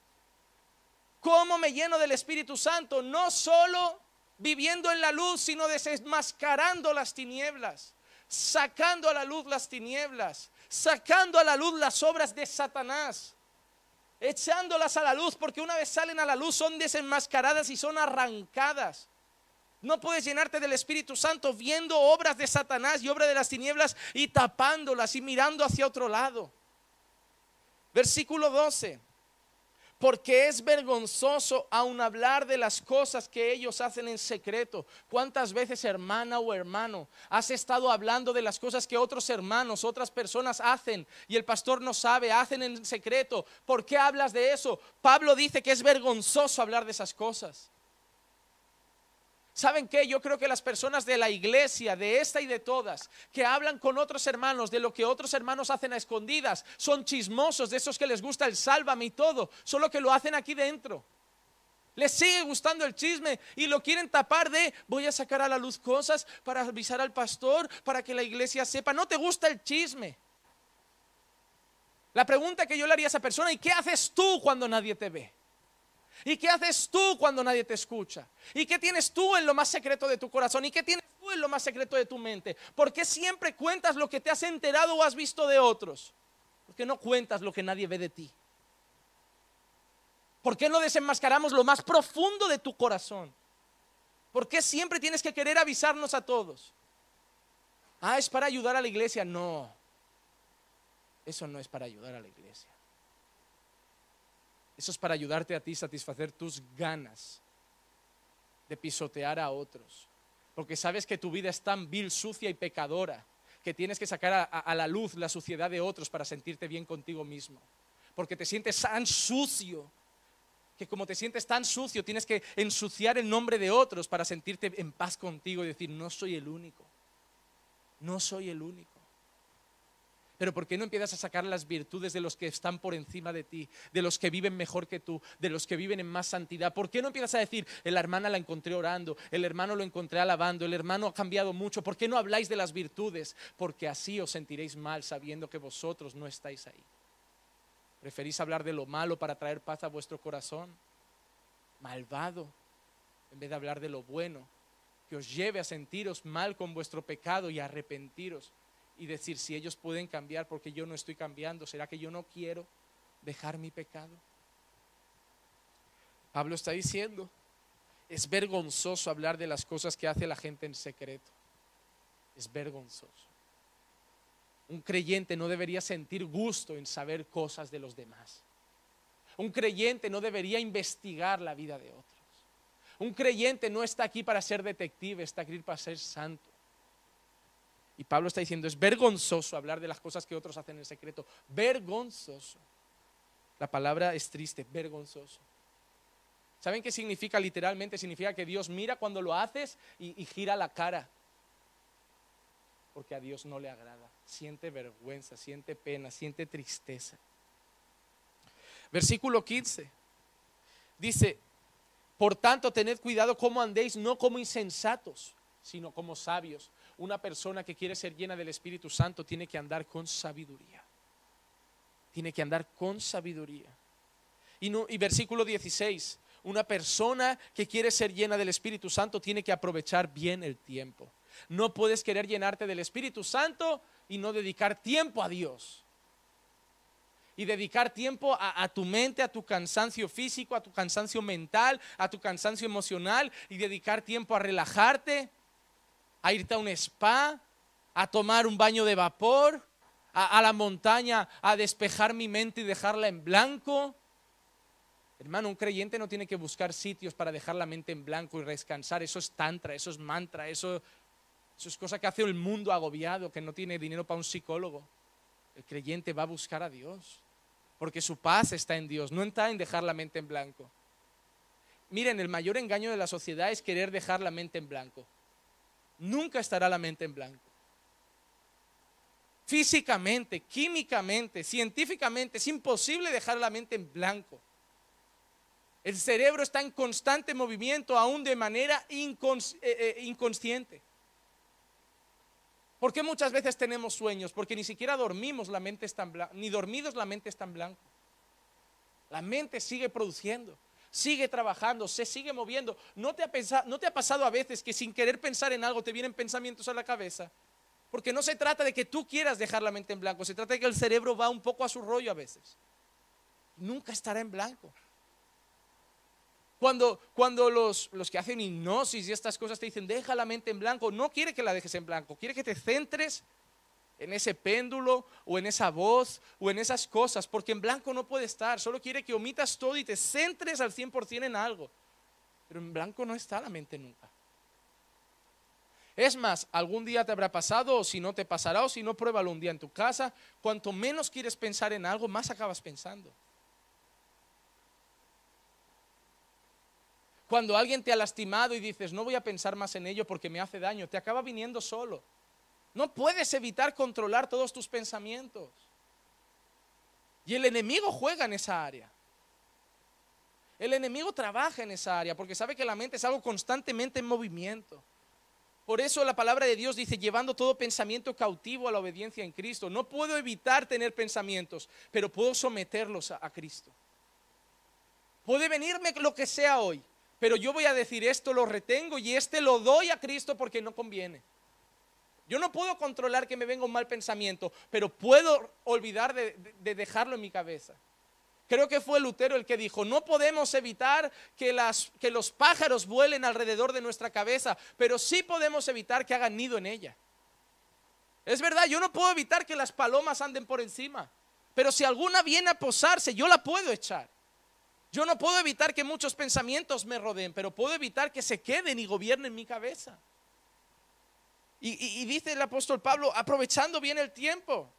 ¿Cómo me lleno del Espíritu Santo? No solo viviendo en la luz, sino desenmascarando las tinieblas, sacando a la luz las tinieblas, sacando a la luz las obras de Satanás, echándolas a la luz, porque una vez salen a la luz son desenmascaradas y son arrancadas. No puedes llenarte del Espíritu Santo viendo obras de Satanás y obras de las tinieblas y tapándolas y mirando hacia otro lado. Versículo 12. Porque es vergonzoso aún hablar de las cosas que ellos hacen en secreto. ¿Cuántas veces, hermana o hermano, has estado hablando de las cosas que otros hermanos, otras personas hacen y el pastor no sabe, hacen en secreto? ¿Por qué hablas de eso? Pablo dice que es vergonzoso hablar de esas cosas. ¿Saben qué? Yo creo que las personas de la iglesia, de esta y de todas, que hablan con otros hermanos de lo que otros hermanos hacen a escondidas, son chismosos, de esos que les gusta el sálvame y todo, solo que lo hacen aquí dentro. Les sigue gustando el chisme y lo quieren tapar de voy a sacar a la luz cosas para avisar al pastor, para que la iglesia sepa. No te gusta el chisme. La pregunta que yo le haría a esa persona: ¿y qué haces tú cuando nadie te ve? ¿Y qué haces tú cuando nadie te escucha? ¿Y qué tienes tú en lo más secreto de tu corazón? ¿Y qué tienes tú en lo más secreto de tu mente? ¿Por qué siempre cuentas lo que te has enterado o has visto de otros? ¿Por qué no cuentas lo que nadie ve de ti? ¿Por qué no desenmascaramos lo más profundo de tu corazón? ¿Por qué siempre tienes que querer avisarnos a todos? Ah, es para ayudar a la iglesia. No, eso no es para ayudar a la iglesia. Eso es para ayudarte a ti a satisfacer tus ganas de pisotear a otros. Porque sabes que tu vida es tan vil, sucia y pecadora que tienes que sacar a la luz la suciedad de otros para sentirte bien contigo mismo. Porque te sientes tan sucio que como te sientes tan sucio tienes que ensuciar el nombre de otros para sentirte en paz contigo y decir no soy el único. No soy el único. Pero ¿por qué no empiezas a sacar las virtudes de los que están por encima de ti, de los que viven mejor que tú, de los que viven en más santidad? ¿Por qué no empiezas a decir, la hermana la encontré orando, el hermano lo encontré alabando, el hermano ha cambiado mucho? ¿Por qué no habláis de las virtudes? Porque así os sentiréis mal sabiendo que vosotros no estáis ahí. ¿Preferís hablar de lo malo para traer paz a vuestro corazón? Malvado, en vez de hablar de lo bueno, que os lleve a sentiros mal con vuestro pecado y a arrepentiros. Y decir, si ellos pueden cambiar, porque yo no estoy cambiando, ¿será que yo no quiero dejar mi pecado? Pablo está diciendo, es vergonzoso hablar de las cosas que hace la gente en secreto. Es vergonzoso. Un creyente no debería sentir gusto en saber cosas de los demás. Un creyente no debería investigar la vida de otros. Un creyente no está aquí para ser detective, está aquí para ser santo. Y Pablo está diciendo, es vergonzoso hablar de las cosas que otros hacen en secreto. Vergonzoso. La palabra es triste, vergonzoso. ¿Saben qué significa literalmente? Significa que Dios mira cuando lo haces y gira la cara. Porque a Dios no le agrada. Siente vergüenza, siente pena, siente tristeza. Versículo 15. Dice, por tanto, tened cuidado cómo andéis, no como insensatos, sino como sabios. Una persona que quiere ser llena del Espíritu Santo tiene que andar con sabiduría. Tiene que andar con sabiduría. Y versículo 16, una persona que quiere ser llena del Espíritu Santo tiene que aprovechar bien el tiempo. No puedes querer llenarte del Espíritu Santo y no dedicar tiempo a Dios. Y dedicar tiempo a tu mente, a tu cansancio físico, a tu cansancio mental, a tu cansancio emocional, y dedicar tiempo a relajarte, a irte a un spa, a tomar un baño de vapor, a la montaña, a despejar mi mente y dejarla en blanco. Hermano, un creyente no tiene que buscar sitios para dejar la mente en blanco y descansar. Eso es tantra, eso es mantra, eso es cosa que hace el mundo agobiado, que no tiene dinero para un psicólogo. El creyente va a buscar a Dios, porque su paz está en Dios, no está en dejar la mente en blanco. Miren, el mayor engaño de la sociedad es querer dejar la mente en blanco. Nunca estará la mente en blanco. Físicamente, químicamente, científicamente, es imposible dejar la mente en blanco. El cerebro está en constante movimiento, aún de manera inconsciente. ¿Por qué muchas veces tenemos sueños? Porque ni siquiera dormimos, la mente está en blanco, ni dormidos la mente está en blanco. La mente sigue produciendo, sigue trabajando, se sigue moviendo. ¿No te ha pasado a veces que sin querer pensar en algo te vienen pensamientos a la cabeza? Porque no se trata de que tú quieras dejar la mente en blanco, se trata de que el cerebro va un poco a su rollo a veces. Nunca estará en blanco. Cuando los que hacen hipnosis y estas cosas te dicen deja la mente en blanco, no quiere que la dejes en blanco, quiere que te centres en ese péndulo o en esa voz o en esas cosas, porque en blanco no puede estar, solo quiere que omitas todo y te centres al 100% en algo, pero en blanco no está la mente nunca. Es más, algún día te habrá pasado, o si no te pasará, o si no, pruébalo un día en tu casa. Cuanto menos quieres pensar en algo, más acabas pensando. Cuando alguien te ha lastimado y dices, no voy a pensar más en ello porque me hace daño, te acaba viniendo solo. No puedes evitar controlar todos tus pensamientos. Y el enemigo juega en esa área. El enemigo trabaja en esa área porque sabe que la mente es algo constantemente en movimiento. Por eso la palabra de Dios dice, llevando todo pensamiento cautivo a la obediencia en Cristo. No puedo evitar tener pensamientos, pero puedo someterlos a Cristo. Puede venirme lo que sea hoy, pero yo voy a decir, esto lo retengo y lo doy a Cristo porque no conviene. Yo no puedo controlar que me venga un mal pensamiento, pero puedo olvidar de dejarlo en mi cabeza. Creo que fue Lutero el que dijo, no podemos evitar que los pájaros vuelen alrededor de nuestra cabeza, pero sí podemos evitar que hagan nido en ella. Es verdad, yo no puedo evitar que las palomas anden por encima, pero si alguna viene a posarse, yo la puedo echar. Yo no puedo evitar que muchos pensamientos me rodeen, pero puedo evitar que se queden y gobiernen mi cabeza. Y dice el apóstol Pablo, aprovechando bien el tiempo.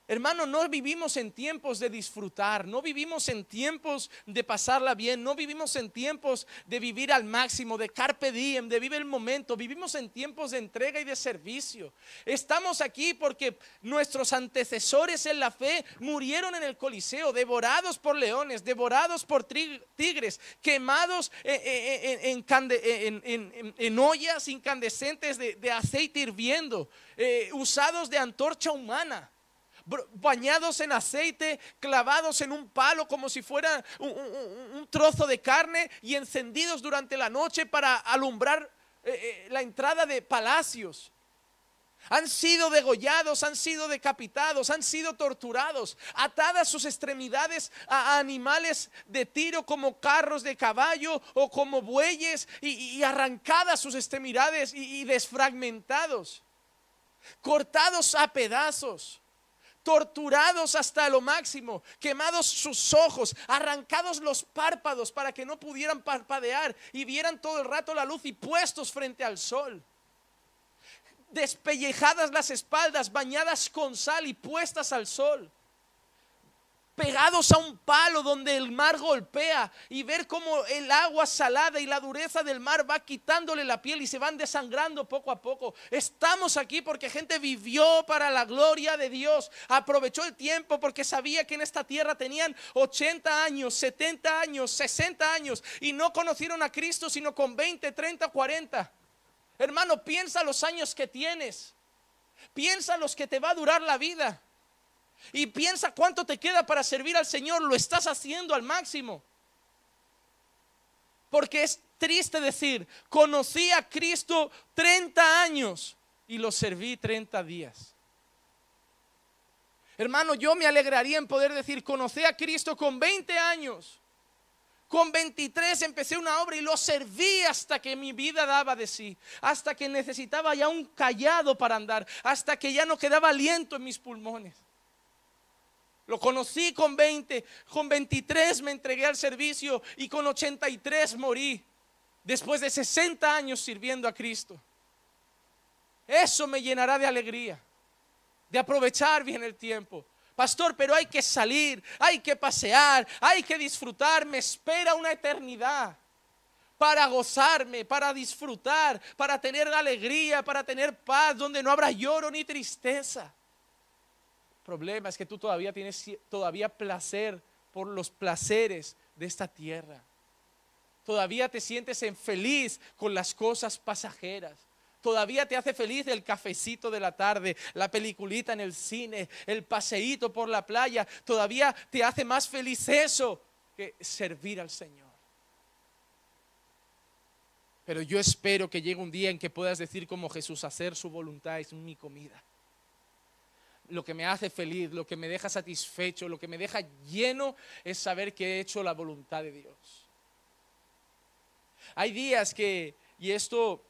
Hermano, no vivimos en tiempos de disfrutar, no vivimos en tiempos de pasarla bien, no vivimos en tiempos de vivir al máximo, de carpe diem, de vivir el momento. Vivimos en tiempos de entrega y de servicio. Estamos aquí porque nuestros antecesores en la fe murieron en el Coliseo, devorados por leones, devorados por tigres, quemados en ollas incandescentes de aceite hirviendo, usados de antorcha humana, bañados en aceite, clavados en un palo como si fuera un trozo de carne y encendidos durante la noche para alumbrar la entrada de palacios. Han sido degollados, han sido decapitados, han sido torturados, atadas sus extremidades a animales de tiro como carros de caballo o como bueyes y arrancadas sus extremidades y desfragmentados, cortados a pedazos, torturados hasta lo máximo, quemados sus ojos, arrancados los párpados para que no pudieran parpadear y vieran todo el rato la luz y puestos frente al sol, despellejadas las espaldas, bañadas con sal y puestas al sol, pegados a un palo donde el mar golpea y ver cómo el agua salada y la dureza del mar va quitándole la piel y se van desangrando poco a poco. Estamos aquí porque gente vivió para la gloria de Dios, aprovechó el tiempo porque sabía que en esta tierra tenían 80 años, 70 años, 60 años y no conocieron a Cristo sino con 20, 30, 40. Hermano, piensa los años que tienes, piensa los que te va a durar la vida. Y piensa cuánto te queda para servir al Señor. Lo estás haciendo al máximo. Porque es triste decir, conocí a Cristo 30 años y lo serví 30 días. Hermano, yo me alegraría en poder decir, conocí a Cristo con 20 años. Con 23 empecé una obra y lo serví hasta que mi vida daba de sí, hasta que necesitaba ya un cayado para andar, hasta que ya no quedaba aliento en mis pulmones. Lo conocí con 20, con 23 me entregué al servicio y con 83 morí, después de 60 años sirviendo a Cristo. Eso me llenará de alegría, de aprovechar bien el tiempo. Pastor, pero hay que salir, hay que pasear, hay que disfrutar. Me espera una eternidad para gozarme, para disfrutar, para tener alegría, para tener paz, donde no habrá lloro ni tristeza. El problema es que tú todavía tienes placer por los placeres de esta tierra. Todavía te sientes feliz con las cosas pasajeras. Todavía te hace feliz el cafecito de la tarde, la peliculita en el cine, el paseíto por la playa. Todavía te hace más feliz eso que servir al Señor. Pero yo espero que llegue un día en que puedas decir como Jesús, hacer su voluntad es mi comida. Lo que me hace feliz, lo que me deja satisfecho, lo que me deja lleno es saber que he hecho la voluntad de Dios. Hay días que, y esto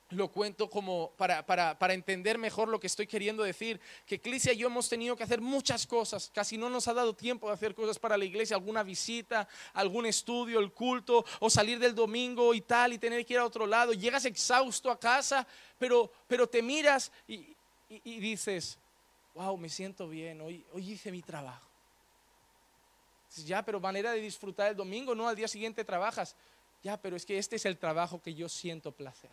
lo cuento como para entender mejor lo que estoy queriendo decir, que Iglesia y yo hemos tenido que hacer muchas cosas, casi no nos ha dado tiempo de hacer cosas para la iglesia, alguna visita, algún estudio, el culto, o salir del domingo y tal, y tener que ir a otro lado. Llegas exhausto a casa, pero te miras y dices, wow, me siento bien, hoy hice mi trabajo. Ya, pero manera de disfrutar el domingo, no, al día siguiente trabajas. Ya, pero es que este es el trabajo que yo siento placer.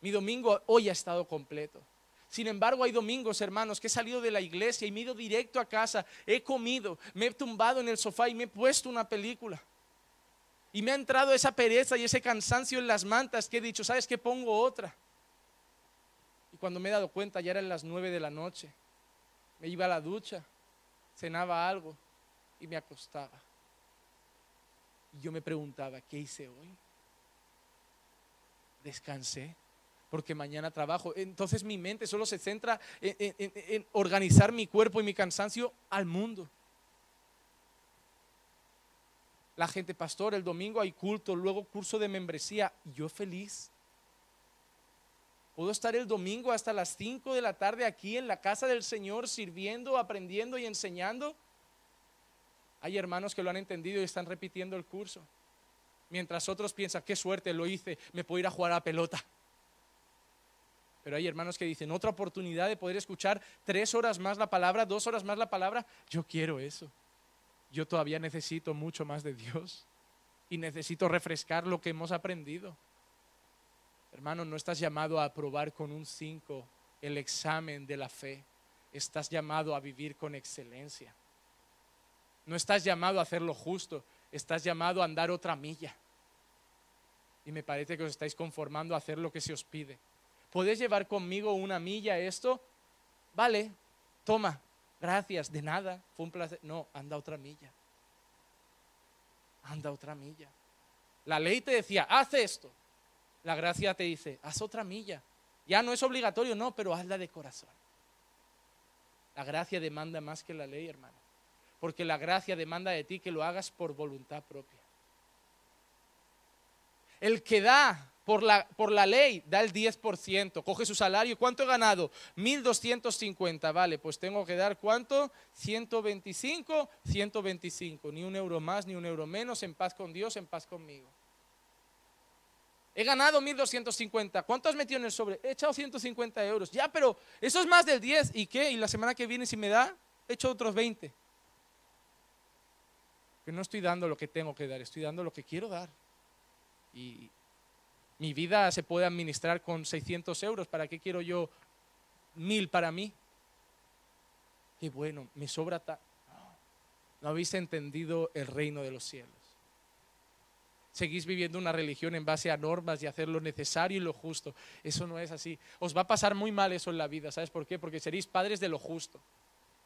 Mi domingo hoy ha estado completo. Sin embargo, hay domingos, hermanos, que he salido de la iglesia y me he ido directo a casa, he comido, me he tumbado en el sofá y me he puesto una película. Y me ha entrado esa pereza y ese cansancio en las mantas que he dicho, ¿sabes qué? Pongo otra. Y cuando me he dado cuenta ya eran las 9 de la noche. Me iba a la ducha, cenaba algo y me acostaba. Y yo me preguntaba, ¿qué hice hoy? Descansé, porque mañana trabajo. Entonces mi mente solo se centra en organizar mi cuerpo y mi cansancio al mundo. La gente, pastor, el domingo hay culto, luego curso de membresía. Y yo feliz. Puedo estar el domingo hasta las 5 de la tarde aquí en la casa del Señor sirviendo, aprendiendo y enseñando. Hay hermanos que lo han entendido y están repitiendo el curso. Mientras otros piensan, qué suerte, lo hice, me puedo ir a jugar a pelota. Pero hay hermanos que dicen, otra oportunidad de poder escuchar 3 horas más la palabra, 2 horas más la palabra. Yo quiero eso. Yo todavía necesito mucho más de Dios y necesito refrescar lo que hemos aprendido. Hermano, no estás llamado a aprobar con un 5 el examen de la fe. Estás llamado a vivir con excelencia. No estás llamado a hacer lo justo, estás llamado a andar otra milla. Y me parece que os estáis conformando a hacer lo que se os pide. ¿Podés llevar conmigo una milla esto? Vale, toma, gracias, de nada, fue un placer. No, anda otra milla. Anda otra milla. La ley te decía, haz esto. La gracia te dice, haz otra milla. Ya no es obligatorio, no, pero hazla de corazón. La gracia demanda más que la ley, hermano. Porque la gracia demanda de ti que lo hagas por voluntad propia. El que da por la ley da el 10%, coge su salario. ¿Cuánto he ganado? 1.250, vale, pues tengo que dar ¿cuánto? 125, 125, ni un euro más, ni un euro menos, en paz con Dios, en paz conmigo. He ganado 1.250, ¿cuánto has metido en el sobre? He echado 150 euros, ya, pero eso es más del 10, ¿y qué? ¿Y la semana que viene si me da? He hecho otros 20. Que no estoy dando lo que tengo que dar, estoy dando lo que quiero dar. Y mi vida se puede administrar con 600 euros, ¿para qué quiero yo 1.000 para mí? Qué bueno, me sobra no habéis entendido el reino de los cielos. Seguís viviendo una religión en base a normas y hacer lo necesario y lo justo. Eso no es así. Os va a pasar muy mal eso en la vida. ¿Sabes por qué? Porque seréis padres de lo justo.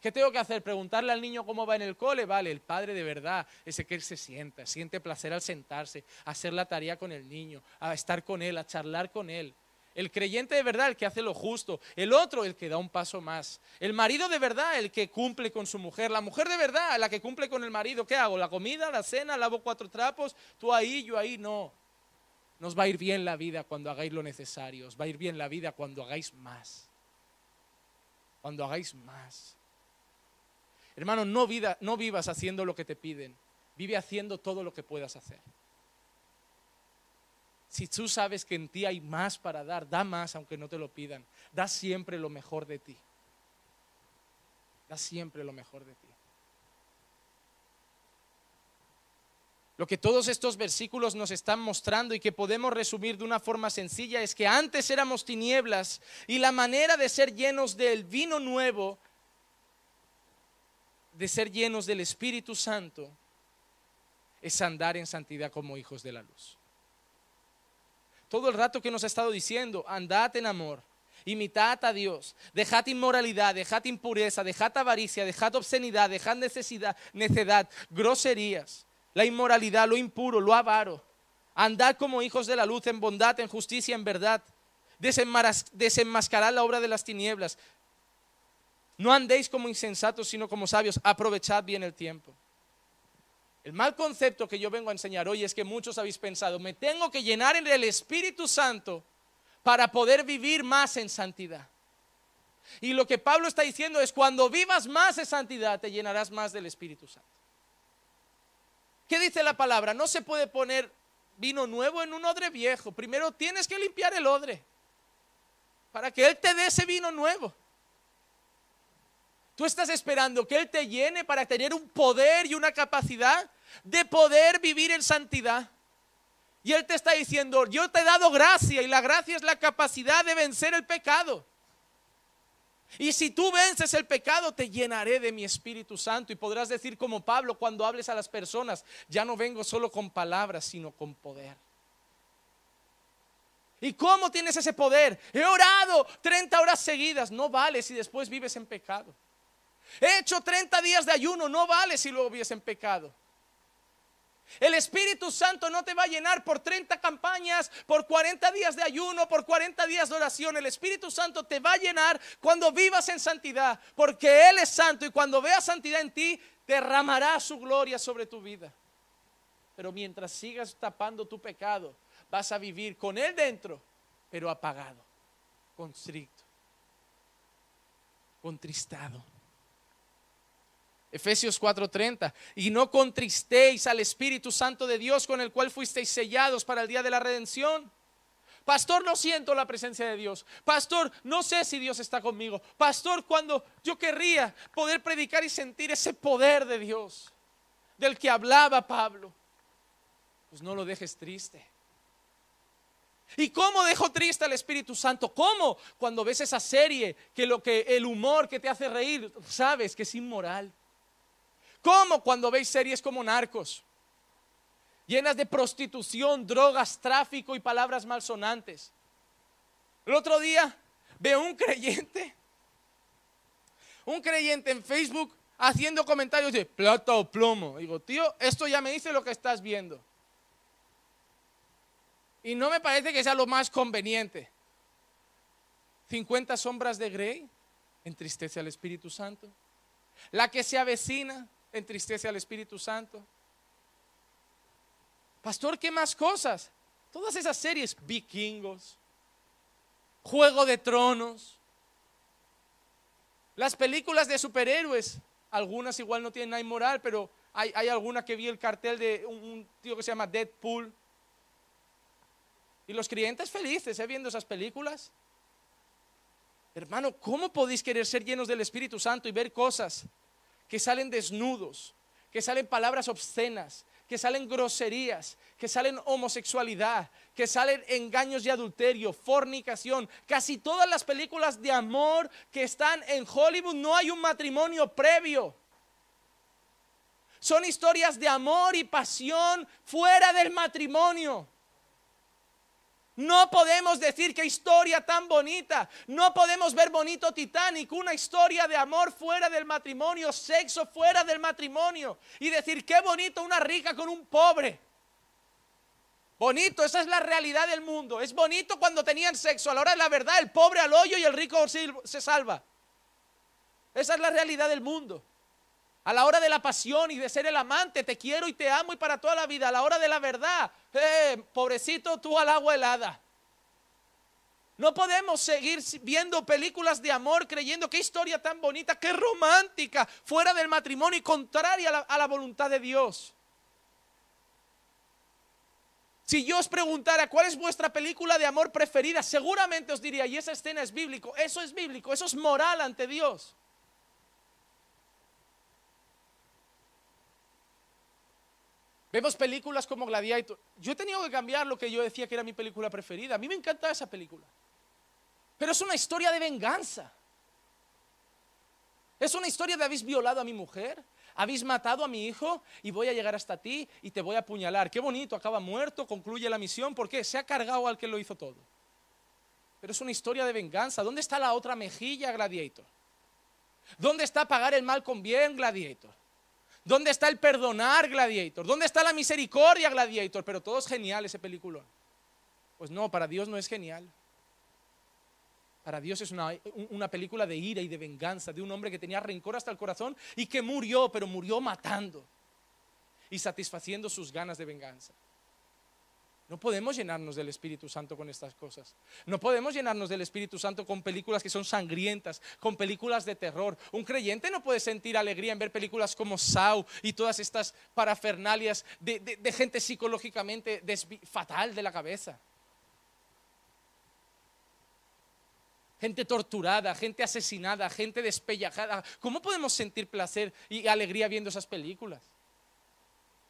¿Qué tengo que hacer? ¿Preguntarle al niño cómo va en el cole? Vale, el padre de verdad, ese que él se sienta, siente placer al sentarse, a hacer la tarea con el niño, a estar con él, a charlar con él. El creyente de verdad, el que hace lo justo. El otro, el que da un paso más. El marido de verdad, el que cumple con su mujer. La mujer de verdad, la que cumple con el marido. ¿Qué hago? ¿La comida, la cena, lavo 4 trapos? Tú ahí, yo ahí, no. Nos va a ir bien la vida cuando hagáis lo necesario. Os va a ir bien la vida cuando hagáis más. Cuando hagáis más. Hermano, no vivas haciendo lo que te piden. Vive haciendo todo lo que puedas hacer. Si tú sabes que en ti hay más para dar, da más aunque no te lo pidan. Da siempre lo mejor de ti. Da siempre lo mejor de ti. Lo que todos estos versículos nos están mostrando y que podemos resumir de una forma sencilla es que antes éramos tinieblas y la manera de ser llenos del vino nuevo, de ser llenos del Espíritu Santo, es andar en santidad como hijos de la luz. Todo el rato que nos ha estado diciendo, andad en amor, imitad a Dios, dejad inmoralidad, dejad impureza, dejad avaricia, dejad obscenidad, dejad necedad, groserías, la inmoralidad, lo impuro, lo avaro. Andad como hijos de la luz, en bondad, en justicia, en verdad. Desenmascarad la obra de las tinieblas. No andéis como insensatos, sino como sabios. Aprovechad bien el tiempo. El mal concepto que yo vengo a enseñar hoy es que muchos habéis pensado, me tengo que llenar en el Espíritu Santo para poder vivir más en santidad. Y lo que Pablo está diciendo es, cuando vivas más en santidad, te llenarás más del Espíritu Santo. ¿Qué dice la palabra? No se puede poner vino nuevo en un odre viejo. Primero tienes que limpiar el odre para que Él te dé ese vino nuevo. Tú estás esperando que Él te llene para tener un poder y una capacidad de poder vivir en santidad. Y Él te está diciendo, yo te he dado gracia y la gracia es la capacidad de vencer el pecado. Y si tú vences el pecado, te llenaré de mi Espíritu Santo. Y podrás decir como Pablo cuando hables a las personas, ya no vengo solo con palabras, sino con poder. ¿Y cómo tienes ese poder? He orado 30 horas seguidas. No vale si después vives en pecado. He hecho 30 días de ayuno. No vale si luego vives en pecado. El Espíritu Santo no te va a llenar por 30 campañas, por 40 días de ayuno, por 40 días de oración. El Espíritu Santo te va a llenar cuando vivas en santidad, porque Él es santo y cuando veas santidad en ti, derramará su gloria sobre tu vida. Pero mientras sigas tapando tu pecado, vas a vivir con Él dentro, pero apagado, constricto, contristado. Efesios 4:30, y no contristéis al Espíritu Santo de Dios, con el cual fuisteis sellados para el día de la redención. Pastor, no siento la presencia de Dios. Pastor, no sé si Dios está conmigo. Pastor, cuando yo querría poder predicar y sentir ese poder de Dios del que hablaba Pablo, pues no lo dejes triste. ¿Y cómo dejo triste al Espíritu Santo? ¿Cómo? Cuando ves esa serie que el humor que te hace reír, sabes que es inmoral. ¿Cómo? Cuando veis series como Narcos, llenas de prostitución, drogas, tráfico y palabras malsonantes. El otro día veo un creyente en Facebook haciendo comentarios de plata o plomo. Digo, tío, esto ya me dice lo que estás viendo. Y no me parece que sea lo más conveniente. 50 sombras de Grey entristece al Espíritu Santo. La que se avecina entristece al Espíritu Santo. Pastor, ¿qué más cosas? Todas esas series, Vikingos, Juego de Tronos, las películas de superhéroes, algunas igual no tienen nada inmoral, pero hay alguna que vi el cartel de un tío que se llama Deadpool. Y los creyentes felices viendo esas películas. Hermano, ¿cómo podéis querer ser llenos del Espíritu Santo y ver cosas que salen desnudos, que salen palabras obscenas, que salen groserías, que salen homosexualidad, que salen engaños y adulterio, fornicación? Casi todas las películas de amor que están en Hollywood no hay un matrimonio previo. Son historias de amor y pasión fuera del matrimonio. No podemos decir qué historia tan bonita. No podemos ver bonito Titanic, una historia de amor fuera del matrimonio, sexo fuera del matrimonio, y decir qué bonito una rica con un pobre. Bonito, esa es la realidad del mundo. Es bonito cuando tenían sexo. A la hora de la verdad, el pobre al hoyo y el rico se salva. Esa es la realidad del mundo. A la hora de la pasión y de ser el amante, te quiero y te amo y para toda la vida. A la hora de la verdad, pobrecito tú al agua helada. No podemos seguir viendo películas de amor creyendo qué historia tan bonita, qué romántica, fuera del matrimonio y contraria a la voluntad de Dios. Si yo os preguntara cuál es vuestra película de amor preferida, seguramente os diría, y esa escena es bíblico, eso es moral ante Dios. Vemos películas como Gladiator. Yo he tenido que cambiar lo que yo decía que era mi película preferida. A mí me encantaba esa película. Pero es una historia de venganza. Es una historia de habéis violado a mi mujer, habéis matado a mi hijo y voy a llegar hasta ti y te voy a apuñalar. Qué bonito, acaba muerto, concluye la misión. ¿Por qué? Se ha cargado al que lo hizo todo. Pero es una historia de venganza. ¿Dónde está la otra mejilla, Gladiator? ¿Dónde está pagar el mal con bien, Gladiator? ¿Dónde está el perdonar, Gladiator? ¿Dónde está la misericordia, Gladiator? Pero todo es genial ese peliculón. Pues no, para Dios no es genial. Para Dios es una película de ira y de venganza, de un hombre que tenía rencor hasta el corazón y que murió, pero murió matando y satisfaciendo sus ganas de venganza. No podemos llenarnos del Espíritu Santo con estas cosas. No podemos llenarnos del Espíritu Santo con películas que son sangrientas, con películas de terror. Un creyente no puede sentir alegría en ver películas como Saw y todas estas parafernalias de gente psicológicamente fatal de la cabeza. gente torturada, gente asesinada, gente despellejada. ¿Cómo podemos sentir placer y alegría viendo esas películas?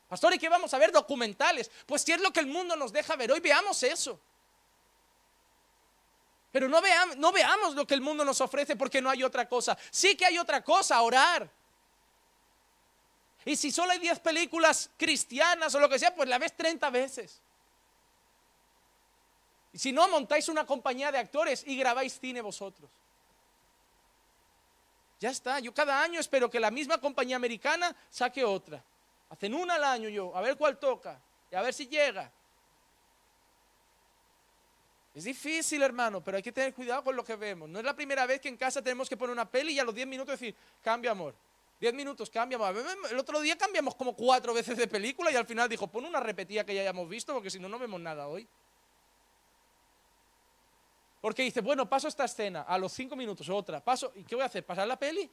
Pastor, ¿y qué vamos a ver? Documentales. Pues si es lo que el mundo nos deja ver hoy, veamos eso. Pero no veamos lo que el mundo nos ofrece, porque no hay otra cosa. Sí que hay otra cosa, orar. Y si solo hay 10 películas cristianas o lo que sea, pues la ves 30 veces. Y si no, montáis una compañía de actores y grabáis cine vosotros. Ya está. Yo cada año espero que la misma compañía americana saque otra. Hacen una al año yo, a ver cuál toca y a ver si llega. Es difícil, hermano, pero hay que tener cuidado con lo que vemos. No es la primera vez que en casa tenemos que poner una peli y a los 10 minutos decir, cambia, amor. 10 minutos, cambia, amor. El otro día cambiamos como 4 veces de película y al final dijo, pon una repetida que ya hayamos visto, porque si no, no vemos nada hoy. Porque dice, bueno, paso esta escena, a los 5 minutos otra, paso, ¿y qué voy a hacer? ¿Pasar la peli?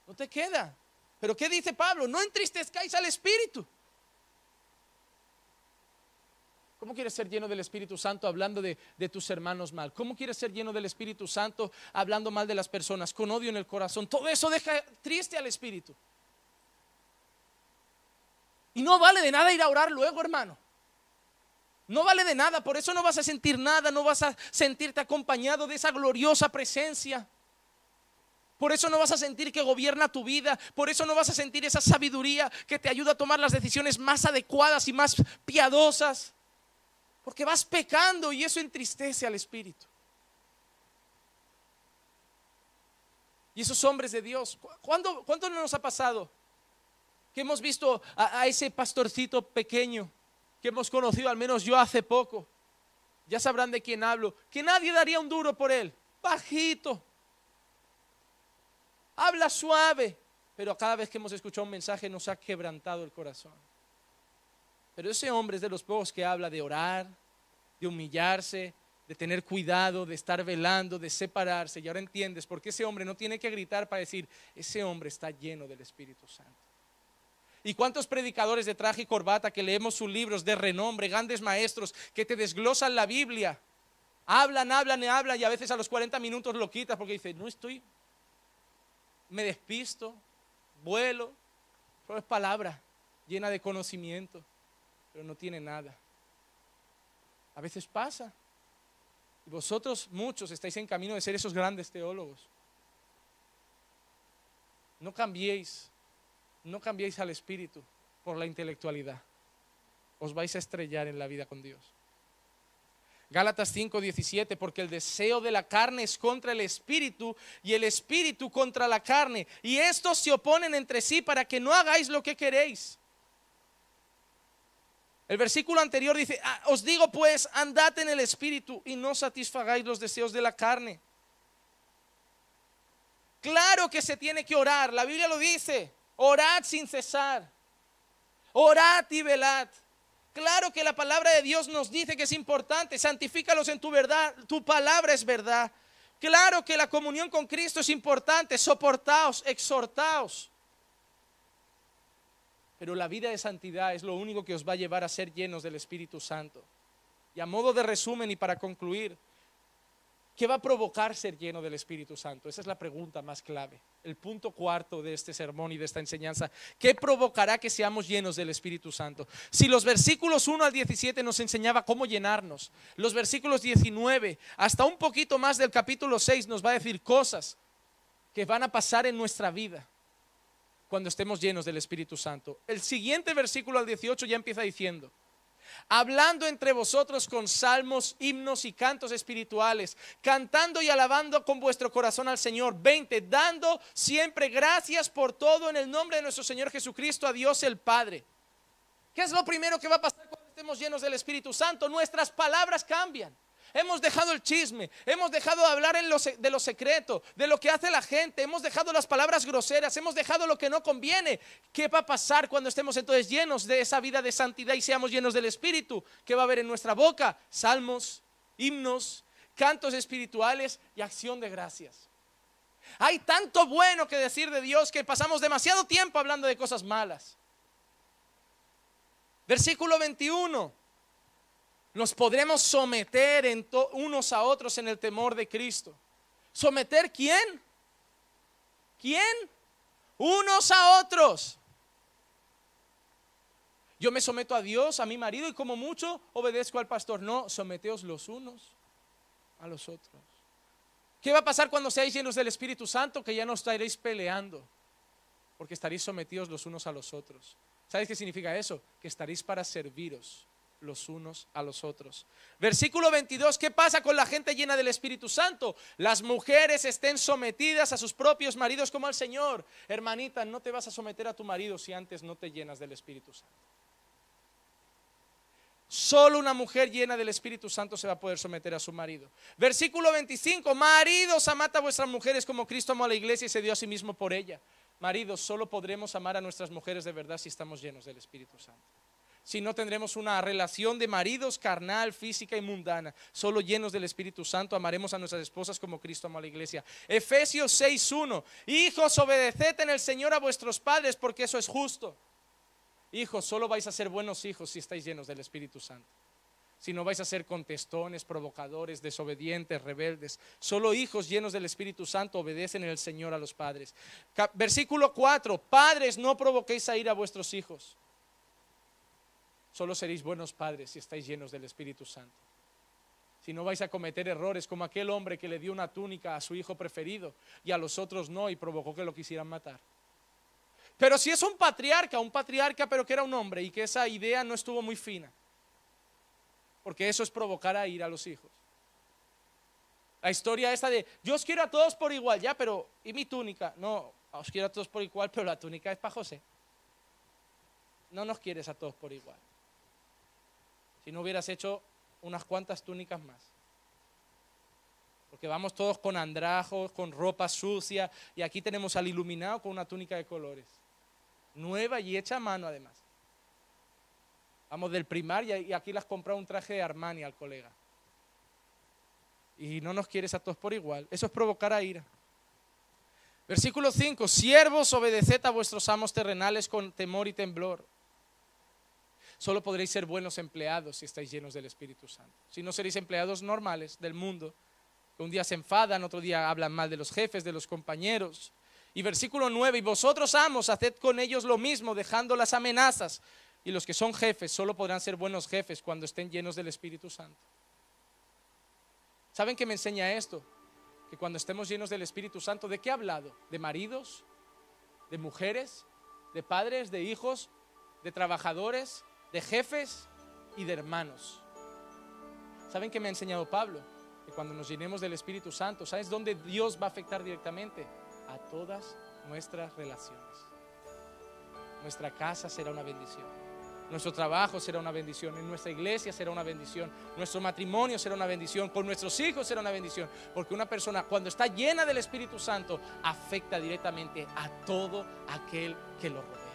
No te queda. Pero ¿qué dice Pablo? No entristezcáis al Espíritu. ¿Cómo quieres ser lleno del Espíritu Santo hablando de tus hermanos mal? ¿Cómo quieres ser lleno del Espíritu Santo hablando mal de las personas, con odio en el corazón? Todo eso deja triste al Espíritu. Y no vale de nada ir a orar luego, hermano. No vale de nada, por eso no vas a sentir nada, no vas a sentirte acompañado de esa gloriosa presencia. Por eso no vas a sentir que gobierna tu vida, por eso no vas a sentir esa sabiduría que te ayuda a tomar las decisiones más adecuadas y más piadosas. Porque vas pecando y eso entristece al Espíritu. Y esos hombres de Dios, ¿cuánto no nos ha pasado? Que hemos visto a ese pastorcito pequeño que hemos conocido, al menos yo hace poco. Ya sabrán de quién hablo. Que nadie daría un duro por él. Bajito. Habla suave. Pero cada vez que hemos escuchado un mensaje nos ha quebrantado el corazón. Pero ese hombre es de los pocos que habla de orar, de humillarse, de tener cuidado, de estar velando, de separarse. Y ahora entiendes por qué ese hombre no tiene que gritar para decir, ese hombre está lleno del Espíritu Santo. ¿Y cuántos predicadores de traje y corbata que leemos sus libros de renombre, grandes maestros que te desglosan la Biblia? Hablan y a veces a los 40 minutos lo quitas porque dice, me despisto, vuelo. Solo es palabra llena de conocimiento, pero no tiene nada. A veces pasa. Y vosotros muchos estáis en camino de ser esos grandes teólogos. No cambiéis al Espíritu por la intelectualidad. Os vais a estrellar en la vida con Dios. Gálatas 5:17, porque el deseo de la carne es contra el Espíritu y el Espíritu contra la carne, y estos se oponen entre sí para que no hagáis lo que queréis. El versículo anterior dice, os digo pues, andad en el Espíritu y no satisfagáis los deseos de la carne. Claro que se tiene que orar, la Biblia lo dice, orad sin cesar, orad y velad. Claro que la palabra de Dios nos dice que es importante, santifícalos en tu verdad, tu palabra es verdad. Claro que la comunión con Cristo es importante, soportaos, exhortaos. Pero la vida de santidad es lo único que os va a llevar a ser llenos del Espíritu Santo. Y a modo de resumen y para concluir, ¿qué va a provocar ser lleno del Espíritu Santo? Esa es la pregunta más clave. El punto cuarto de este sermón y de esta enseñanza. ¿Qué provocará que seamos llenos del Espíritu Santo? Si los versículos 1 al 17 nos enseñaba cómo llenarnos, los versículos 19 hasta un poquito más del capítulo 6 nos va a decir cosas que van a pasar en nuestra vida cuando estemos llenos del Espíritu Santo. El siguiente versículo al 18 ya empieza diciendo, hablando entre vosotros con salmos, himnos y cantos espirituales, cantando y alabando con vuestro corazón al Señor. 20, dando siempre gracias por todo en el nombre de nuestro Señor Jesucristo a Dios el Padre. ¿Qué es lo primero que va a pasar cuando estemos llenos del Espíritu Santo? Nuestras palabras cambian. Hemos dejado el chisme, hemos dejado de hablar de lo secreto, de lo que hace la gente, hemos dejado las palabras groseras, hemos dejado lo que no conviene. ¿Qué va a pasar cuando estemos entonces llenos de esa vida de santidad y seamos llenos del Espíritu? ¿Qué va a haber en nuestra boca? Salmos, himnos, cantos espirituales y acción de gracias. Hay tanto bueno que decir de Dios que pasamos demasiado tiempo hablando de cosas malas. Versículo 21. Nos podremos someter unos a otros en el temor de Cristo. ¿Someter quién? ¿Quién? Unos a otros. Yo me someto a Dios, a mi marido, y como mucho obedezco al pastor. No, someteos los unos a los otros. ¿Qué va a pasar cuando seáis llenos del Espíritu Santo? Que ya no estaréis peleando, porque estaréis sometidos los unos a los otros. ¿Sabes qué significa eso? Que estaréis para serviros los unos a los otros. Versículo 22, ¿qué pasa con la gente llena del Espíritu Santo? Las mujeres estén sometidas a sus propios maridos como al Señor. Hermanita, no te vas a someter a tu marido si antes no te llenas del Espíritu Santo. Solo una mujer llena del Espíritu Santo se va a poder someter a su marido. Versículo 25, maridos, amad a vuestras mujeres como Cristo amó a la iglesia y se dio a sí mismo por ella. Maridos, solo podremos amar a nuestras mujeres de verdad si estamos llenos del Espíritu Santo. Si no, tendremos una relación de maridos carnal, física y mundana. Solo llenos del Espíritu Santo amaremos a nuestras esposas como Cristo amó a la iglesia. Efesios 6:1, hijos, obedeced en el Señor a vuestros padres, porque eso es justo. Hijos, solo vais a ser buenos hijos si estáis llenos del Espíritu Santo. Si no, vais a ser contestones, provocadores, desobedientes, rebeldes. Solo hijos llenos del Espíritu Santo obedecen en el Señor a los padres. Versículo 4, padres, no provoquéis a ira a vuestros hijos. Solo seréis buenos padres si estáis llenos del Espíritu Santo. Si no, vais a cometer errores como aquel hombre que le dio una túnica a su hijo preferido y a los otros no, y provocó que lo quisieran matar. Pero si es un patriarca pero que era un hombre, y que esa idea no estuvo muy fina, porque eso es provocar a ira a los hijos. La historia esta de yo os quiero a todos por igual, ya, pero ¿y mi túnica? No, os quiero a todos por igual, pero la túnica es para José. No nos quieres a todos por igual. Si no hubieras hecho unas cuantas túnicas más. Porque vamos todos con andrajos, con ropa sucia, y aquí tenemos al iluminado con una túnica de colores, nueva y hecha a mano además. Vamos del primaria y aquí le has comprado un traje de Armani al colega. Y no nos quieres a todos por igual. Eso es provocar a ira. Versículo 5, siervos, obedeced a vuestros amos terrenales con temor y temblor. Solo podréis ser buenos empleados si estáis llenos del Espíritu Santo. Si no, seréis empleados normales del mundo, que un día se enfadan, otro día hablan mal de los jefes, de los compañeros. Y versículo 9, y vosotros amos, haced con ellos lo mismo, dejando las amenazas. Y los que son jefes solo podrán ser buenos jefes cuando estén llenos del Espíritu Santo. ¿Saben qué me enseña esto? Que cuando estemos llenos del Espíritu Santo, ¿de qué ha hablado? ¿De maridos? ¿De mujeres? ¿De padres? ¿De hijos? ¿De trabajadores? ¿De jefes? Y de hermanos. ¿Saben qué me ha enseñado Pablo? Que cuando nos llenemos del Espíritu Santo, ¿sabes dónde Dios va a afectar directamente? A todas nuestras relaciones. Nuestra casa será una bendición. Nuestro trabajo será una bendición, en nuestra iglesia será una bendición, nuestro matrimonio será una bendición, con nuestros hijos será una bendición, porque una persona cuando está llena del Espíritu Santo afecta directamente a todo aquel que lo rodea.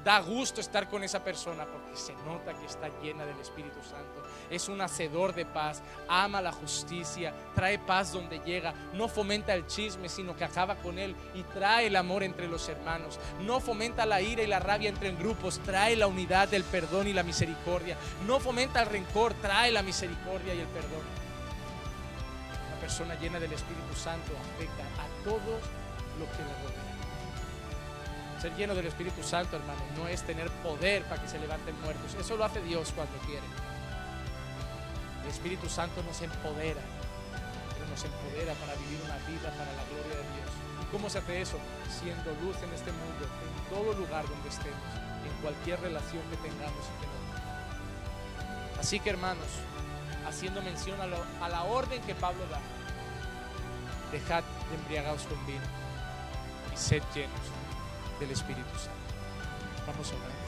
Da gusto estar con esa persona porque se nota que está llena del Espíritu Santo. Es un hacedor de paz, ama la justicia, trae paz donde llega. No fomenta el chisme, sino que acaba con él y trae el amor entre los hermanos. No fomenta la ira y la rabia entre grupos, trae la unidad, el perdón y la misericordia. No fomenta el rencor, trae la misericordia y el perdón. Una persona llena del Espíritu Santo afecta a todo lo que le rodea. Ser lleno del Espíritu Santo, hermano, no es tener poder para que se levanten muertos. Eso lo hace Dios cuando quiere. El Espíritu Santo nos empodera, pero nos empodera para vivir una vida para la gloria de Dios. ¿Y cómo se hace eso? Siendo luz en este mundo, en todo lugar donde estemos, en cualquier relación que tengamos y que no tengamos. Así que, hermanos, haciendo mención a la orden que Pablo da, dejad de embriagaos con vino y sed llenos del Espíritu Santo. Vamos a orar.